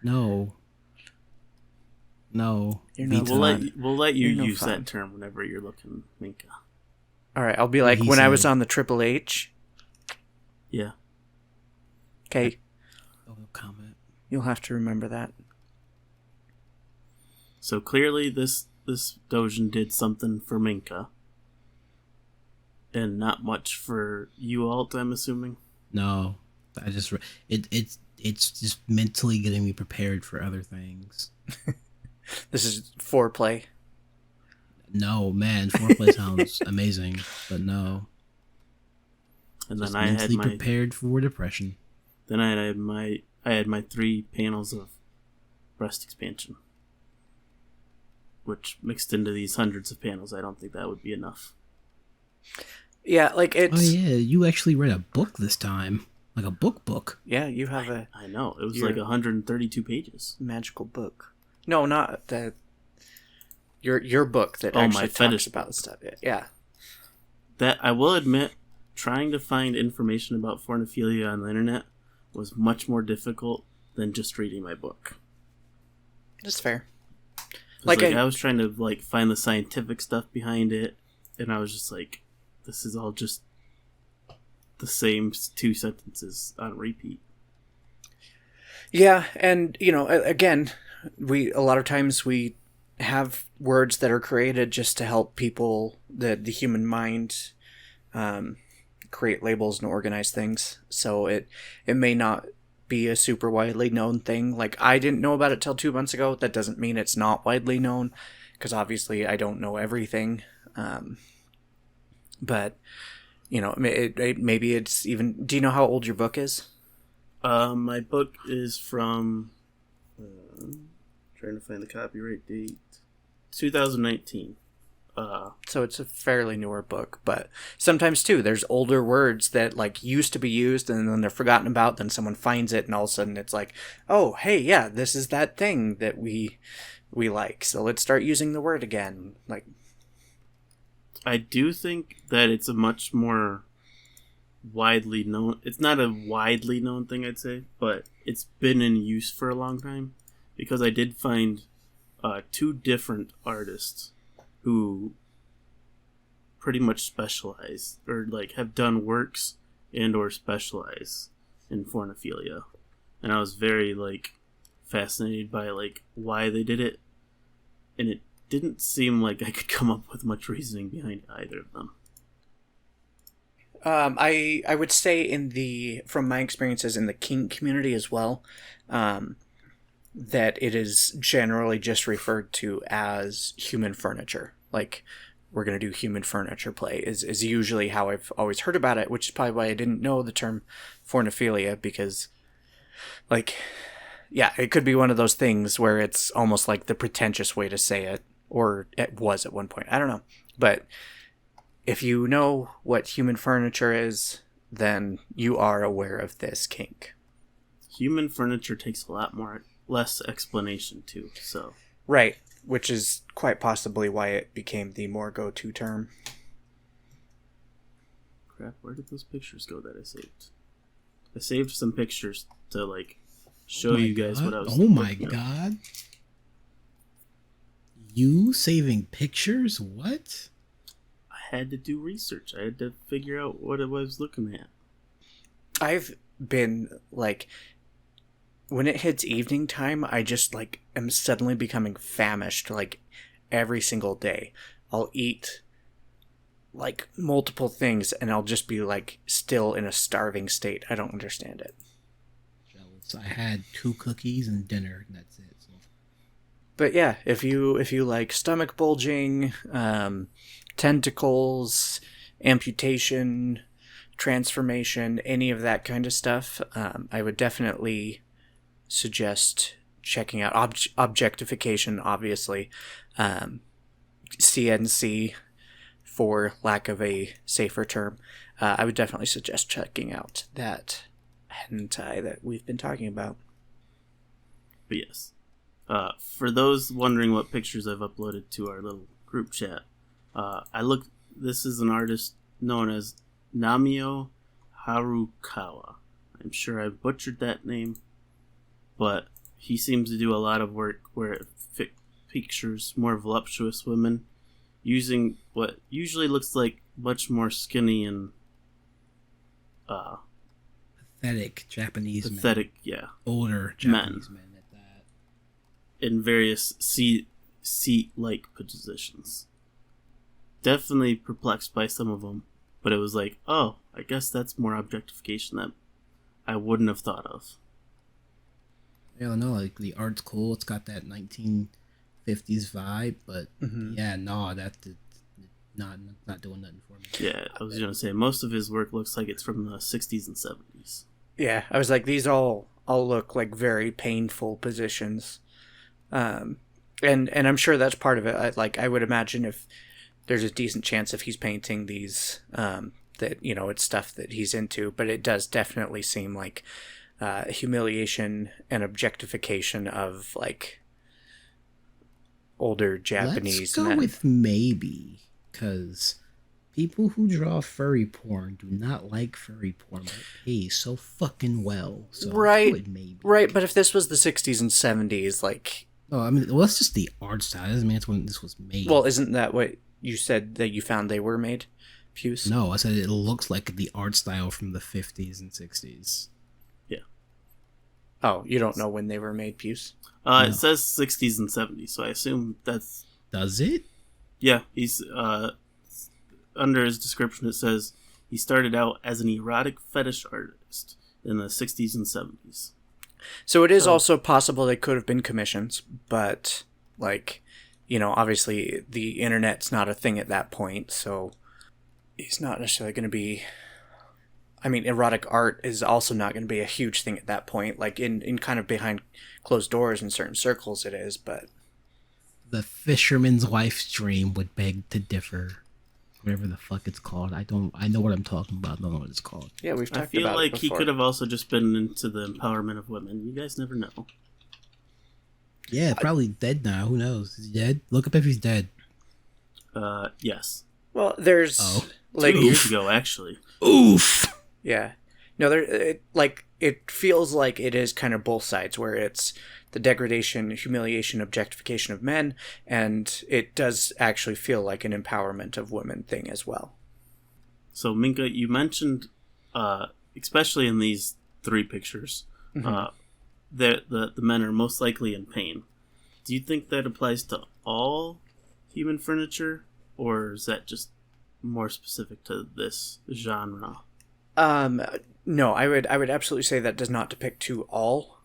C: No.
A: You're not
B: we'll let you
A: You're no
B: use
A: fun.
B: that term whenever you're looking, Minka.
A: All right, I'll be like, when I was on the Triple H.
B: Yeah.
A: Okay.
C: Oh, comment.
A: You'll have to remember that.
B: So clearly this Dojin did something for Minka. And not much for you, Alt, I'm assuming?
C: No. I just... It's just mentally getting me prepared for other things.
A: This is foreplay.
C: No, man, foreplay sounds amazing, but no.
B: And
C: Just
B: then I had my
C: prepared for depression.
B: Then I had my 3 panels of breast expansion, which mixed into these hundreds of panels. I don't think that would be enough.
A: Yeah, like it's...
C: Oh yeah, you actually read a book this time. Like a book.
A: Yeah, you have
B: I know. It was like 132 pages.
A: Magical book. No, not the... Your book that
B: my
A: actually
B: fetish
A: talks about stuff. Yeah.
B: That, I will admit, trying to find information about Forniphilia on the internet was much more difficult than just reading my book.
A: That's fair.
B: Like I was trying to like find the scientific stuff behind it, and I was just like, this is all just the same 2 sentences on repeat.
A: Yeah, and again, a lot of times we have words that are created just to help people, the human mind, create labels and organize things. So it may not be a super widely known thing. Like, I didn't know about it till 2 months ago. That doesn't mean it's not widely known, because obviously I don't know everything. But maybe it's even... Do you know how old your book is?
B: My book is from... trying to find the copyright date. 2019.
A: So it's a fairly newer book, but sometimes too there's older words that like used to be used and then they're forgotten about, then someone finds it and all of a sudden it's like, oh hey, yeah, this is that thing that we like, so let's start using the word again. Like,
B: I do think that it's a much more widely known... It's not a widely known thing, I'd say, but it's been in use for a long time, because I did find 2 different artists who pretty much specialize, or like have done works and or specialize in Forniphilia, and I was very like fascinated by like why they did it, and it didn't seem like I could come up with much reasoning behind either of them.
A: I would say from my experiences in the kink community as well, that it is generally just referred to as human furniture. Like, we're going to do human furniture play is usually how I've always heard about it, which is probably why I didn't know the term forniphilia, because, like, yeah, it could be one of those things where it's almost like the pretentious way to say it, or it was at one point. I don't know. But if you know what human furniture is, then you are aware of this kink.
B: Human furniture takes a lot less explanation too, so.
A: Right, which is quite possibly why it became the more go-to term.
B: Crap, where did those pictures go that I saved? I saved some pictures to, like, show you guys what I was
C: Oh my
B: looking at.
C: god. You saving pictures? What?
B: I had to do research. I had to figure out what I was looking at.
A: I've been, like, when it hits evening time, I just, like, am suddenly becoming famished, like, every single day. I'll eat, like, multiple things, and I'll just be, like, still in a starving state. I don't understand it.
C: Jealous. I had 2 cookies and dinner, and that's it. So.
A: But yeah, if you like stomach bulging, tentacles, amputation, transformation, any of that kind of stuff, I would definitely suggest checking out objectification, obviously. CNC, for lack of a safer term. I would definitely suggest checking out that hentai that we've been talking about.
B: But yes. For those wondering what pictures I've uploaded to our little group chat, this is an artist known as Namio Harukawa. I'm sure I butchered that name, but he seems to do a lot of work where it pictures more voluptuous women using what usually looks like much more skinny and
C: Pathetic Japanese
B: men.
C: Yeah. Older Japanese men at that.
B: In various seat-like positions. Definitely perplexed by some of them, but it was like, oh, I guess that's more objectification that I wouldn't have thought of.
C: I don't know, like, the art's cool. It's got that 1950s vibe, but yeah, no, that's not doing nothing for me.
B: Yeah, I was gonna say most of his work looks like it's from the 60s and 70s.
A: Yeah, I was like, these all look like very painful positions, and I'm sure that's part of it. I would imagine if there's a decent chance if he's painting these, that it's stuff that he's into, but it does definitely seem like humiliation and objectification of, like, older Japanese men.
C: Let's go with maybe, because people who draw furry porn do not like furry porn, but it pays so fucking well. So
A: right, right. But if this was the 60s and 70s, like,
C: oh, I mean, well, that's just the art style. That doesn't mean that's when this was made.
A: Well, isn't that what you said that you found they were made? Puce?
C: No, I said it looks like the art style from the 50s and 60s.
B: Yeah.
A: Oh, you don't know when they were made, Puce?
B: No. It says 60s and 70s, so I assume that's...
C: Does it?
B: Yeah, he's... under his description it says he started out as an erotic fetish artist in the 60s and 70s.
A: So it is also possible they could have been commissions, but, like, obviously the internet's not a thing at that point, so he's not necessarily going to be... I mean, erotic art is also not going to be a huge thing at that point. Like, in kind of behind closed doors in certain circles it is, but...
C: The fisherman's wife's dream would beg to differ. Whatever the fuck it's called. I know what I'm talking about. I don't know what it's called.
A: Yeah, we've talked about it
B: before. I feel like he
A: before.
B: could have also just been into the empowerment of women. You guys never know.
C: Yeah, probably dead now. Who knows? Is he dead? Look up if he's dead.
B: Yes.
A: Well, there's...
B: like 2 years ago, actually.
C: Oof!
A: Yeah. No, it feels like it is kind of both sides, where it's the degradation, humiliation, objectification of men, and it does actually feel like an empowerment of women thing as well.
B: So, Minka, you mentioned, especially in these 3 pictures, the men are most likely in pain. Do you think that applies to all human furniture, or is that just more specific to this genre?
A: No, I would absolutely say that does not depict to all.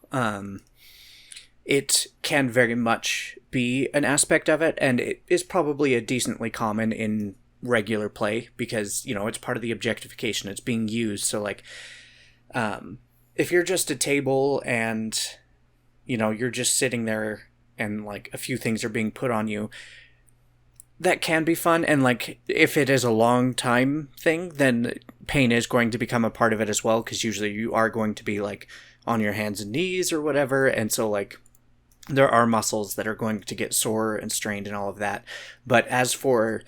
A: It can very much be an aspect of it, and it is probably a decently common in regular play because, it's part of the objectification. It's being used. So, like, if you're just a table and, you're just sitting there and, like, a few things are being put on you, that can be fun, and like if it is a long time thing, then pain is going to become a part of it as well, because usually you are going to be like on your hands and knees or whatever, and so like there are muscles that are going to get sore and strained and all of that. But as for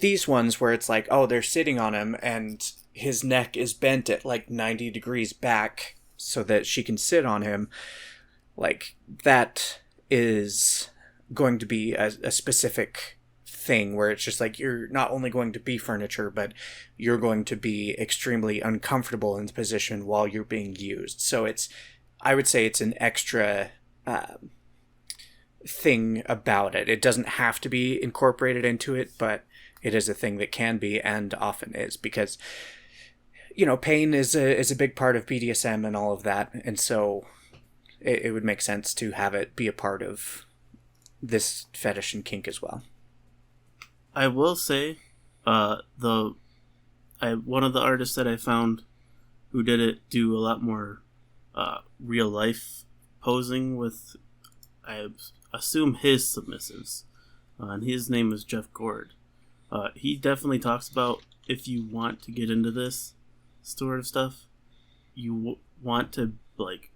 A: these ones where it's like, oh, they're sitting on him and his neck is bent at like 90 degrees back so that she can sit on him, like that is going to be a specific thing where it's just like you're not only going to be furniture, but you're going to be extremely uncomfortable in the position while you're being used. So I would say it's an extra thing about it. It doesn't have to be incorporated into it, but it is a thing that can be and often is, because pain is a big part of BDSM and all of that, and so it would make sense to have it be a part of this fetish and kink as well.
B: I will say, one of the artists that I found who did it do a lot more real life posing with, I assume, his submissives, and his name is Jeff Gord. He definitely talks about, if you want to get into this sort of stuff, you want to like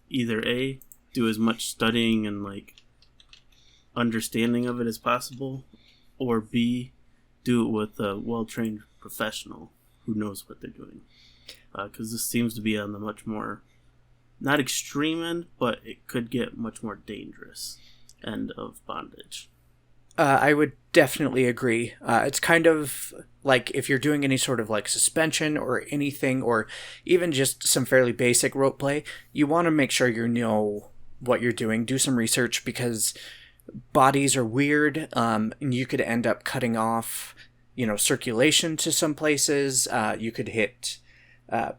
B: either A, do as much studying and like understanding of it as possible, or B, do it with a well-trained professional who knows what they're doing. Because this seems to be on the much more, not extreme end, but it could get much more dangerous end of bondage.
A: I would definitely agree. It's kind of like if you're doing any sort of like suspension or anything, or even just some fairly basic rope play, you want to make sure you know what you're doing. Do some research, because bodies are weird, and you could end up cutting off, circulation to some places. You could hit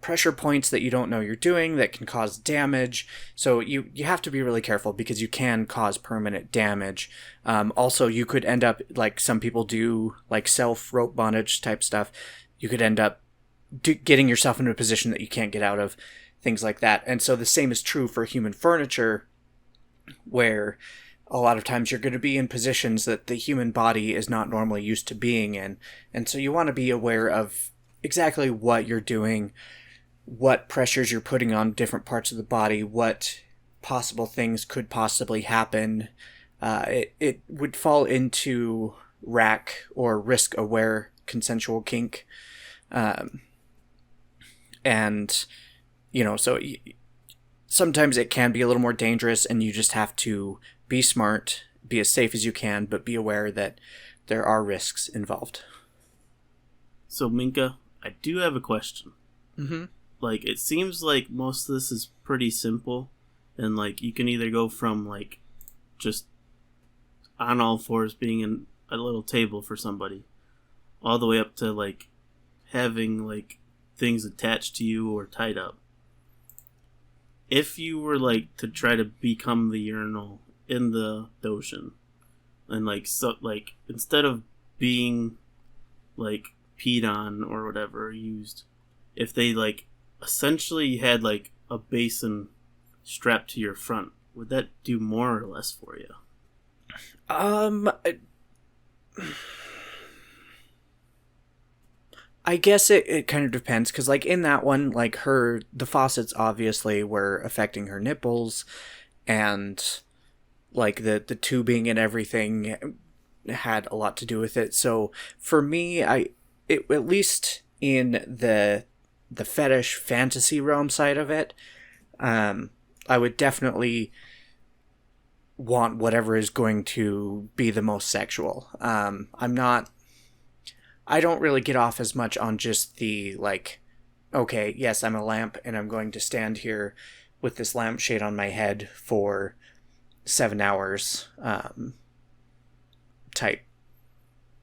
A: pressure points that you don't know you're doing that can cause damage. So you have to be really careful, because you can cause permanent damage. Also, you could end up, like some people do, like self rope bondage type stuff. You could end up getting yourself into a position that you can't get out of, things like that. And so the same is true for human furniture, where a lot of times you're going to be in positions that the human body is not normally used to being in. And so you want to be aware of exactly what you're doing, what pressures you're putting on different parts of the body, what possible things could possibly happen. It would fall into RAC, or risk-aware consensual kink. So sometimes it can be a little more dangerous, and you just have to be smart, be as safe as you can, but be aware that there are risks involved.
B: So, Minka, I do have a question.
A: Mm-hmm.
B: Like, it seems like most of this is pretty simple, and like you can either go from like just on all fours being in a little table for somebody, all the way up to like having like things attached to you or tied up. If you were like to try to become the urinal in the ocean, and like instead of being like peed on or whatever used, if they like essentially had like a basin strapped to your front, would that do more or less for you?
A: I guess it kind of depends, because like in that one, like the faucets obviously were affecting her nipples, and like the tubing and everything had a lot to do with it. So for me, at least in the fetish fantasy realm side of it, I would definitely want whatever is going to be the most sexual. I don't really get off as much on just the like, okay, yes, I'm a lamp and I'm going to stand here with this lampshade on my head for 7 hours, type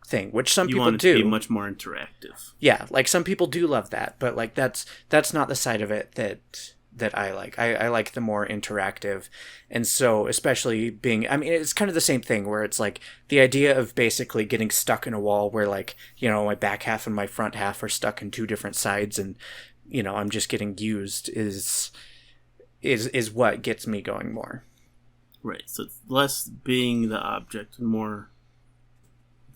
A: thing, which some people do. You want it
B: to be much more interactive.
A: Yeah, like some people do love that, but like that's not the side of it that I like. I like the more interactive. And so especially it's kind of the same thing where it's like the idea of basically getting stuck in a wall where like, my back half and my front half are stuck in two different sides, and I'm just getting used is what gets me going more.
B: Right. So it's less being the object and more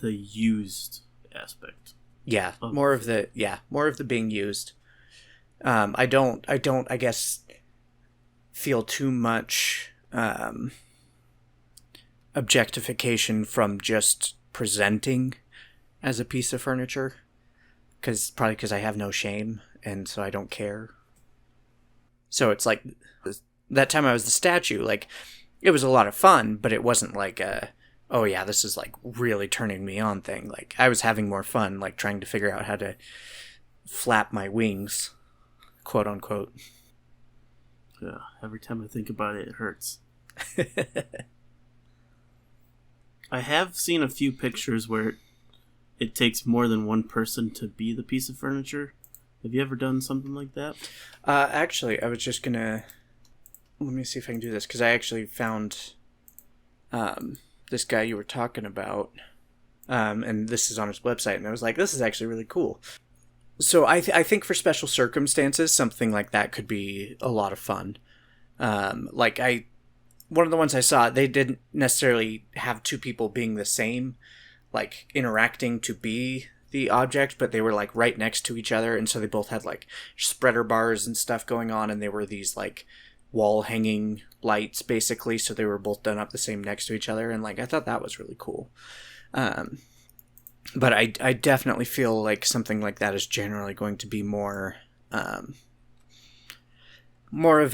B: the used aspect.
A: Yeah, more of the being used. I don't, I guess, feel too much objectification from just presenting as a piece of furniture, probably because I have no shame, and so I don't care. So it's like, that time I was the statue, like, it was a lot of fun, but it wasn't like oh yeah, this is like really turning me on thing. Like, I was having more fun, like, trying to figure out how to flap my wings, quote unquote.
B: Yeah, every time I think about it, it hurts. I have seen a few pictures where it takes more than one person to be the piece of furniture. Have you ever done something like that?
A: Actually, I was just gonna... Let me see if I can do this, because I actually found this guy you were talking about, and this is on his website, and I was like, this is actually really cool. So I think for special circumstances, something like that could be a lot of fun. One of the ones I saw, they didn't necessarily have two people being the same, like, interacting to be the object, but they were, like, right next to each other, and so they both had, like, spreader bars and stuff going on, and they were these, like, wall-hanging lights, basically, so they were both done up the same next to each other, and, like, I thought that was really cool. But I definitely feel like something like that is generally going to be more of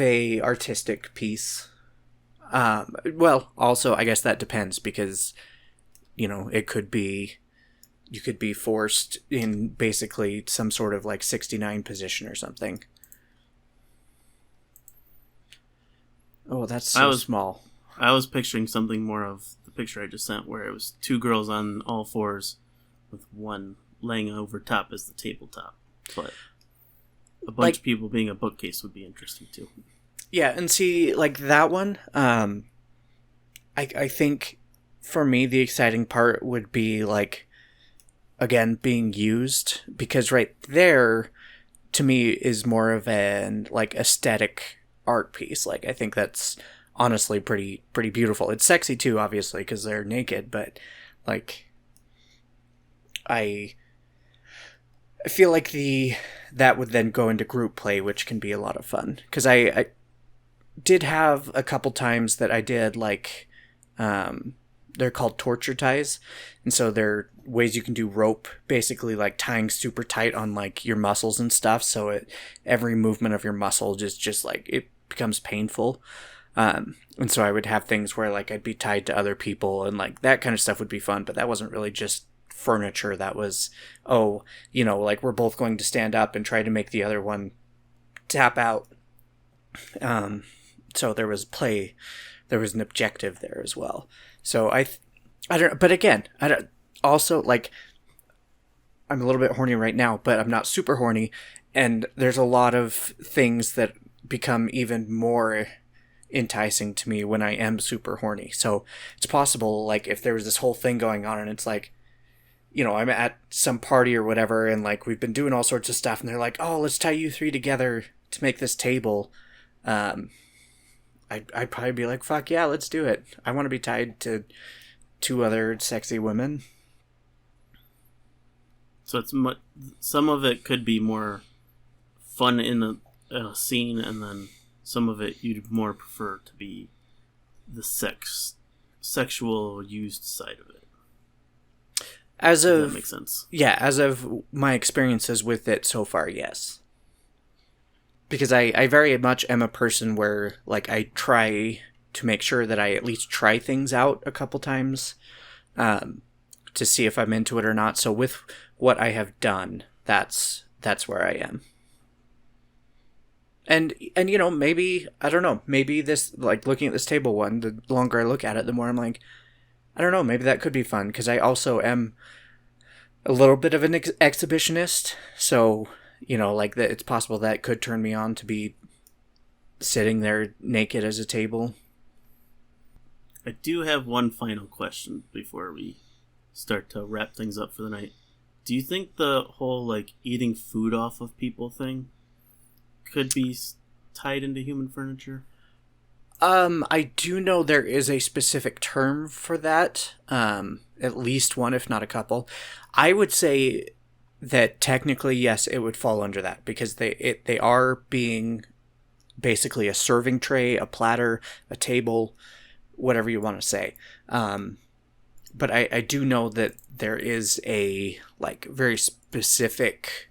A: a artistic piece. Well, also, I guess that depends, because, you know, you could be forced in basically some sort of, like, 69 position or something. Oh, that's so small.
B: I was picturing something more of the picture I just sent, where it was two girls on all fours with one laying over top as the tabletop. But a bunch of people being a bookcase would be interesting too.
A: Yeah, and see, like, that one, I think for me the exciting part would be, like, again, being used, because right there, to me, is more of an, like, aesthetic art piece. Like, I think that's honestly pretty beautiful. It's sexy too, obviously, because they're naked, but, like, I feel like that would then go into group play, which can be a lot of fun, because I did have a couple times that I did, like, they're called torture ties, and so they're ways you can do rope, basically, like, tying super tight on, like, your muscles and stuff, so every movement of your muscle just like, it becomes painful. And so I would have things where, like, I'd be tied to other people, and, like, that kind of stuff would be fun, but that wasn't really just furniture. That was, like, we're both going to stand up and try to make the other one tap out. So there was play, there was an objective there as well. So I don't, but again, I don't, also, like, I'm a little bit horny right now, but I'm not super horny, and there's a lot of things that become even more enticing to me when I am super horny. So it's possible, like, if there was this whole thing going on and it's like, I'm at some party or whatever, and, like, we've been doing all sorts of stuff, and they're like, oh, let's tie you three together to make this table. I'd probably be like, fuck yeah, let's do it. I want to be tied to two other sexy women.
B: So it's some of it could be more fun in a scene, and then some of it you'd more prefer to be the sexual used side of it. Does that make sense? Yeah,
A: as of my experiences with it so far, yes. Because I very much am a person where, like, I try to make sure that I at least try things out a couple times to see if I'm into it or not. So with what I have done, that's where I am. And maybe, I don't know, maybe this, like, looking at this table one, the longer I look at it, the more I'm like, I don't know, maybe that could be fun, because I also am a little bit of an exhibitionist, so, like, that it's possible that could turn me on to be sitting there naked as a table.
B: I do have one final question before we start to wrap things up for the night. Do you think the whole, like, eating food off of people thing could be tied into human furniture?
A: I do know there is a specific term for that. At least one, if not a couple. I would say that technically, yes, it would fall under that because they are being basically a serving tray, a platter, a table, whatever you want to say. But I do know that there is a like very specific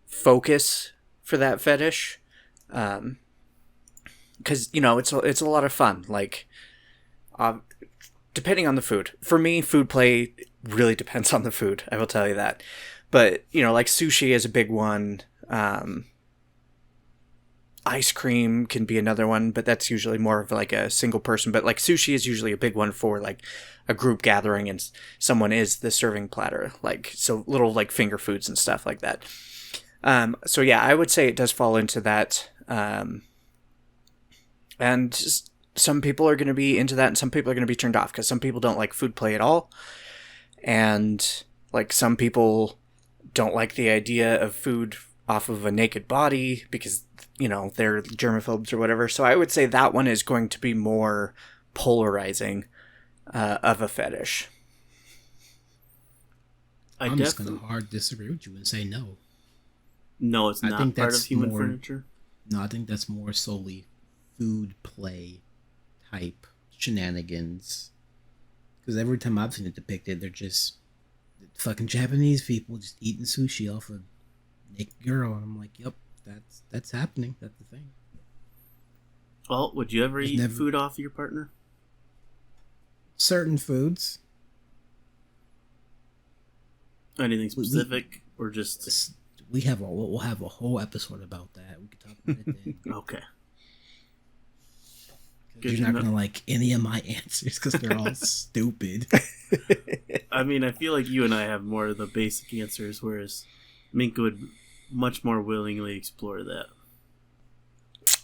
A: focus for that fetish. Because it's a lot of fun. Like, depending on the food. For me, food play really depends on the food. I will tell you that. But like sushi is a big one. Ice cream can be another one, but that's usually more of like a single person. But like sushi is usually a big one for like a group gathering, and someone is the serving platter. Like so, little like finger foods and stuff like that. So yeah, I would say it does fall into that. And some people are going to be into that and some people are going to be turned off because some people don't like food play at all. And like some people don't like the idea of food off of a naked body because, they're germaphobes or whatever. So I would say that one is going to be more polarizing of a fetish.
C: I'm just going to hard disagree with you and say no.
B: No, it's not part of human furniture.
C: No, I think that's more solely food play type shenanigans. Because every time I've seen it depicted, they're just fucking Japanese people just eating sushi off a naked girl, and I'm like, yep, that's happening. That's the thing.
B: Well, would you ever eat food off your partner?
C: Certain foods.
B: Anything specific, or just
C: we'll have a whole episode about that. We could talk about it then.
B: Okay.
C: You're not gonna like any of my answers because they're all stupid.
B: I mean, I feel like you and I have more of the basic answers, whereas Minka would much more willingly explore that.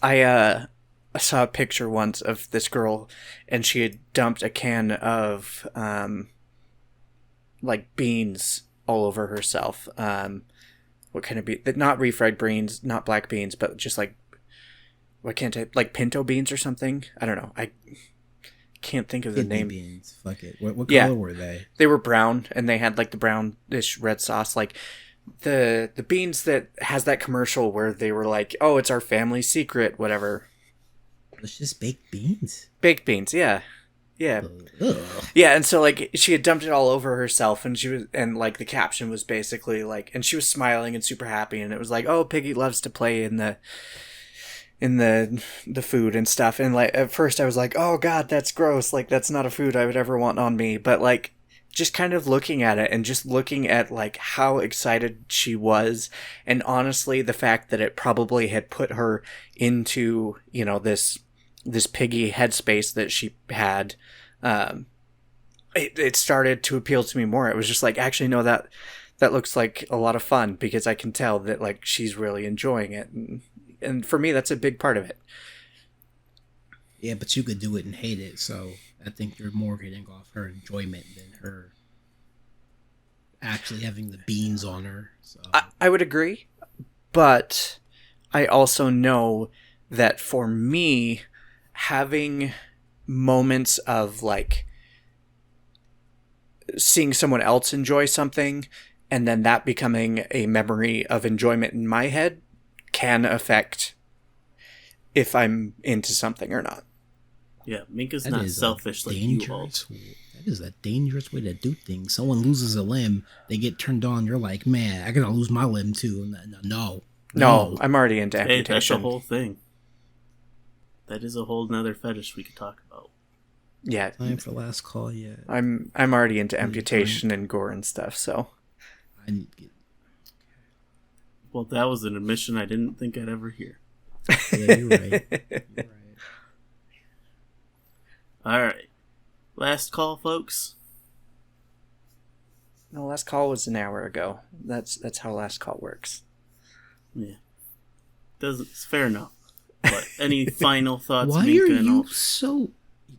A: I saw a picture once of this girl, and she had dumped a can of like beans all over herself. What kind of beans? Not refried beans, not black beans, but just like. Why can't I like pinto beans or something? I don't know. I can't think of the name.
C: Beans. Fuck it. What color were they?
A: They were brown, and they had like the brownish red sauce, like the beans that has that commercial where they were like, "Oh, it's our family secret," whatever.
C: It's just baked beans.
A: Baked beans, yeah.
C: Ugh.
A: Yeah, and so like she had dumped it all over herself, and like the caption was basically like, and she was smiling and super happy, and it was like, "Oh, Piggy loves to play in the food and stuff," and like at first I was like, oh god, that's gross, like that's not a food I would ever want on me, but like just kind of looking at it and just looking at like how excited she was, and honestly the fact that it probably had put her into this piggy headspace that she had, it started to appeal to me more. It was just like, actually no, that looks like a lot of fun because I can tell that like she's really enjoying it. And for me, that's a big part of it.
C: Yeah, but you could do it and hate it, so I think you're more getting off her enjoyment than her actually having the beans on her. So.
A: I would agree, but I also know that for me, having moments of like seeing someone else enjoy something and then that becoming a memory of enjoyment in my head can affect if I'm into something or not.
B: Yeah, Minka's not selfish like you all.
C: That is a dangerous way to do things. Someone loses a limb, they get turned on. You're like, man, I gotta lose my limb too. No,
A: I'm already into amputation.
B: Hey, that's the whole thing. That is a whole nother fetish we could talk about.
A: Yeah,
C: time for last call yet.
A: I'm already into amputation and gore and stuff. So
C: I need to get.
B: Well, that was an admission I didn't think I'd ever hear.
C: Yeah, you're right.
B: All right. Last call, folks.
A: No, last call was an hour ago. That's how last call works.
B: Yeah. It's fair enough. But any final thoughts,
C: Why
B: Minka?
C: are you so...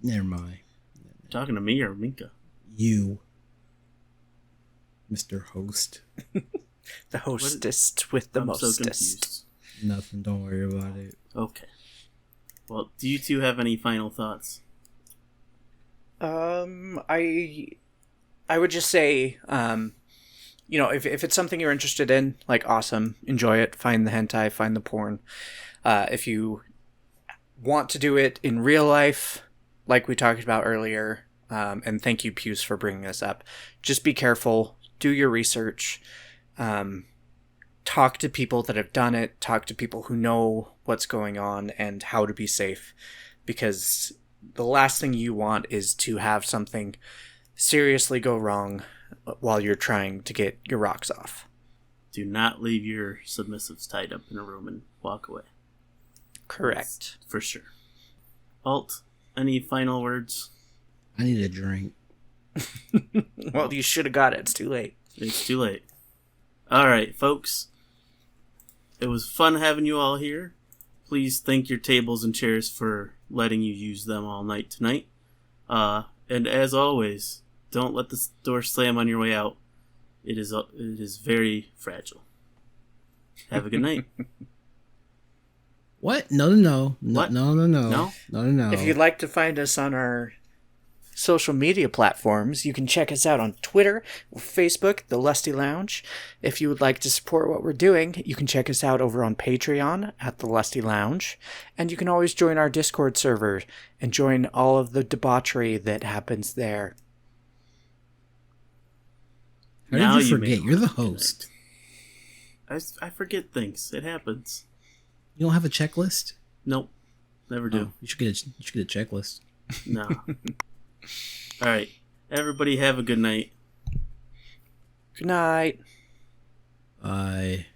C: Never mind.
B: Talking to me or Minka?
C: You. Mr. Host.
A: The hostess with the mostest.
B: So confused.
C: Nothing, don't worry about it.
B: Okay. Well, do you two have any final thoughts?
A: I would just say, if it's something you're interested in, like, awesome, enjoy it, find the hentai, find the porn. If you want to do it in real life, like we talked about earlier, and thank you, Puce, for bringing this up, just be careful, do your research, talk to people that have done it, talk to people who know what's going on and how to be safe, because the last thing you want is to have something seriously go wrong while you're trying to get your rocks off.
B: Do not leave your submissives tied up in a room and walk away.
A: Correct.
B: That's for sure. Alt, any final words?
C: I need a drink.
A: Well, you should have got it. It's too late.
B: It's too late. All right, folks. It was fun having you all here. Please thank your tables and chairs for letting you use them all night tonight. And as always, don't let the door slam on your way out. It is very fragile. Have a good night.
C: What? No.
B: What?
C: No.
A: If you'd like to find us on our social media platforms, you can check us out on Twitter or Facebook, The Lusty Lounge. If you would like to support what we're doing, you can check us out over on Patreon at The Lusty Lounge. And you can always join our Discord server and join all of the debauchery that happens there.
C: How did you forget? You're the host.
B: I forget things. It happens.
C: You don't have a checklist?
B: Nope. Never do.
C: Oh, you should get a checklist.
B: No. All right. Everybody have a good night.
A: Good night.
C: Bye.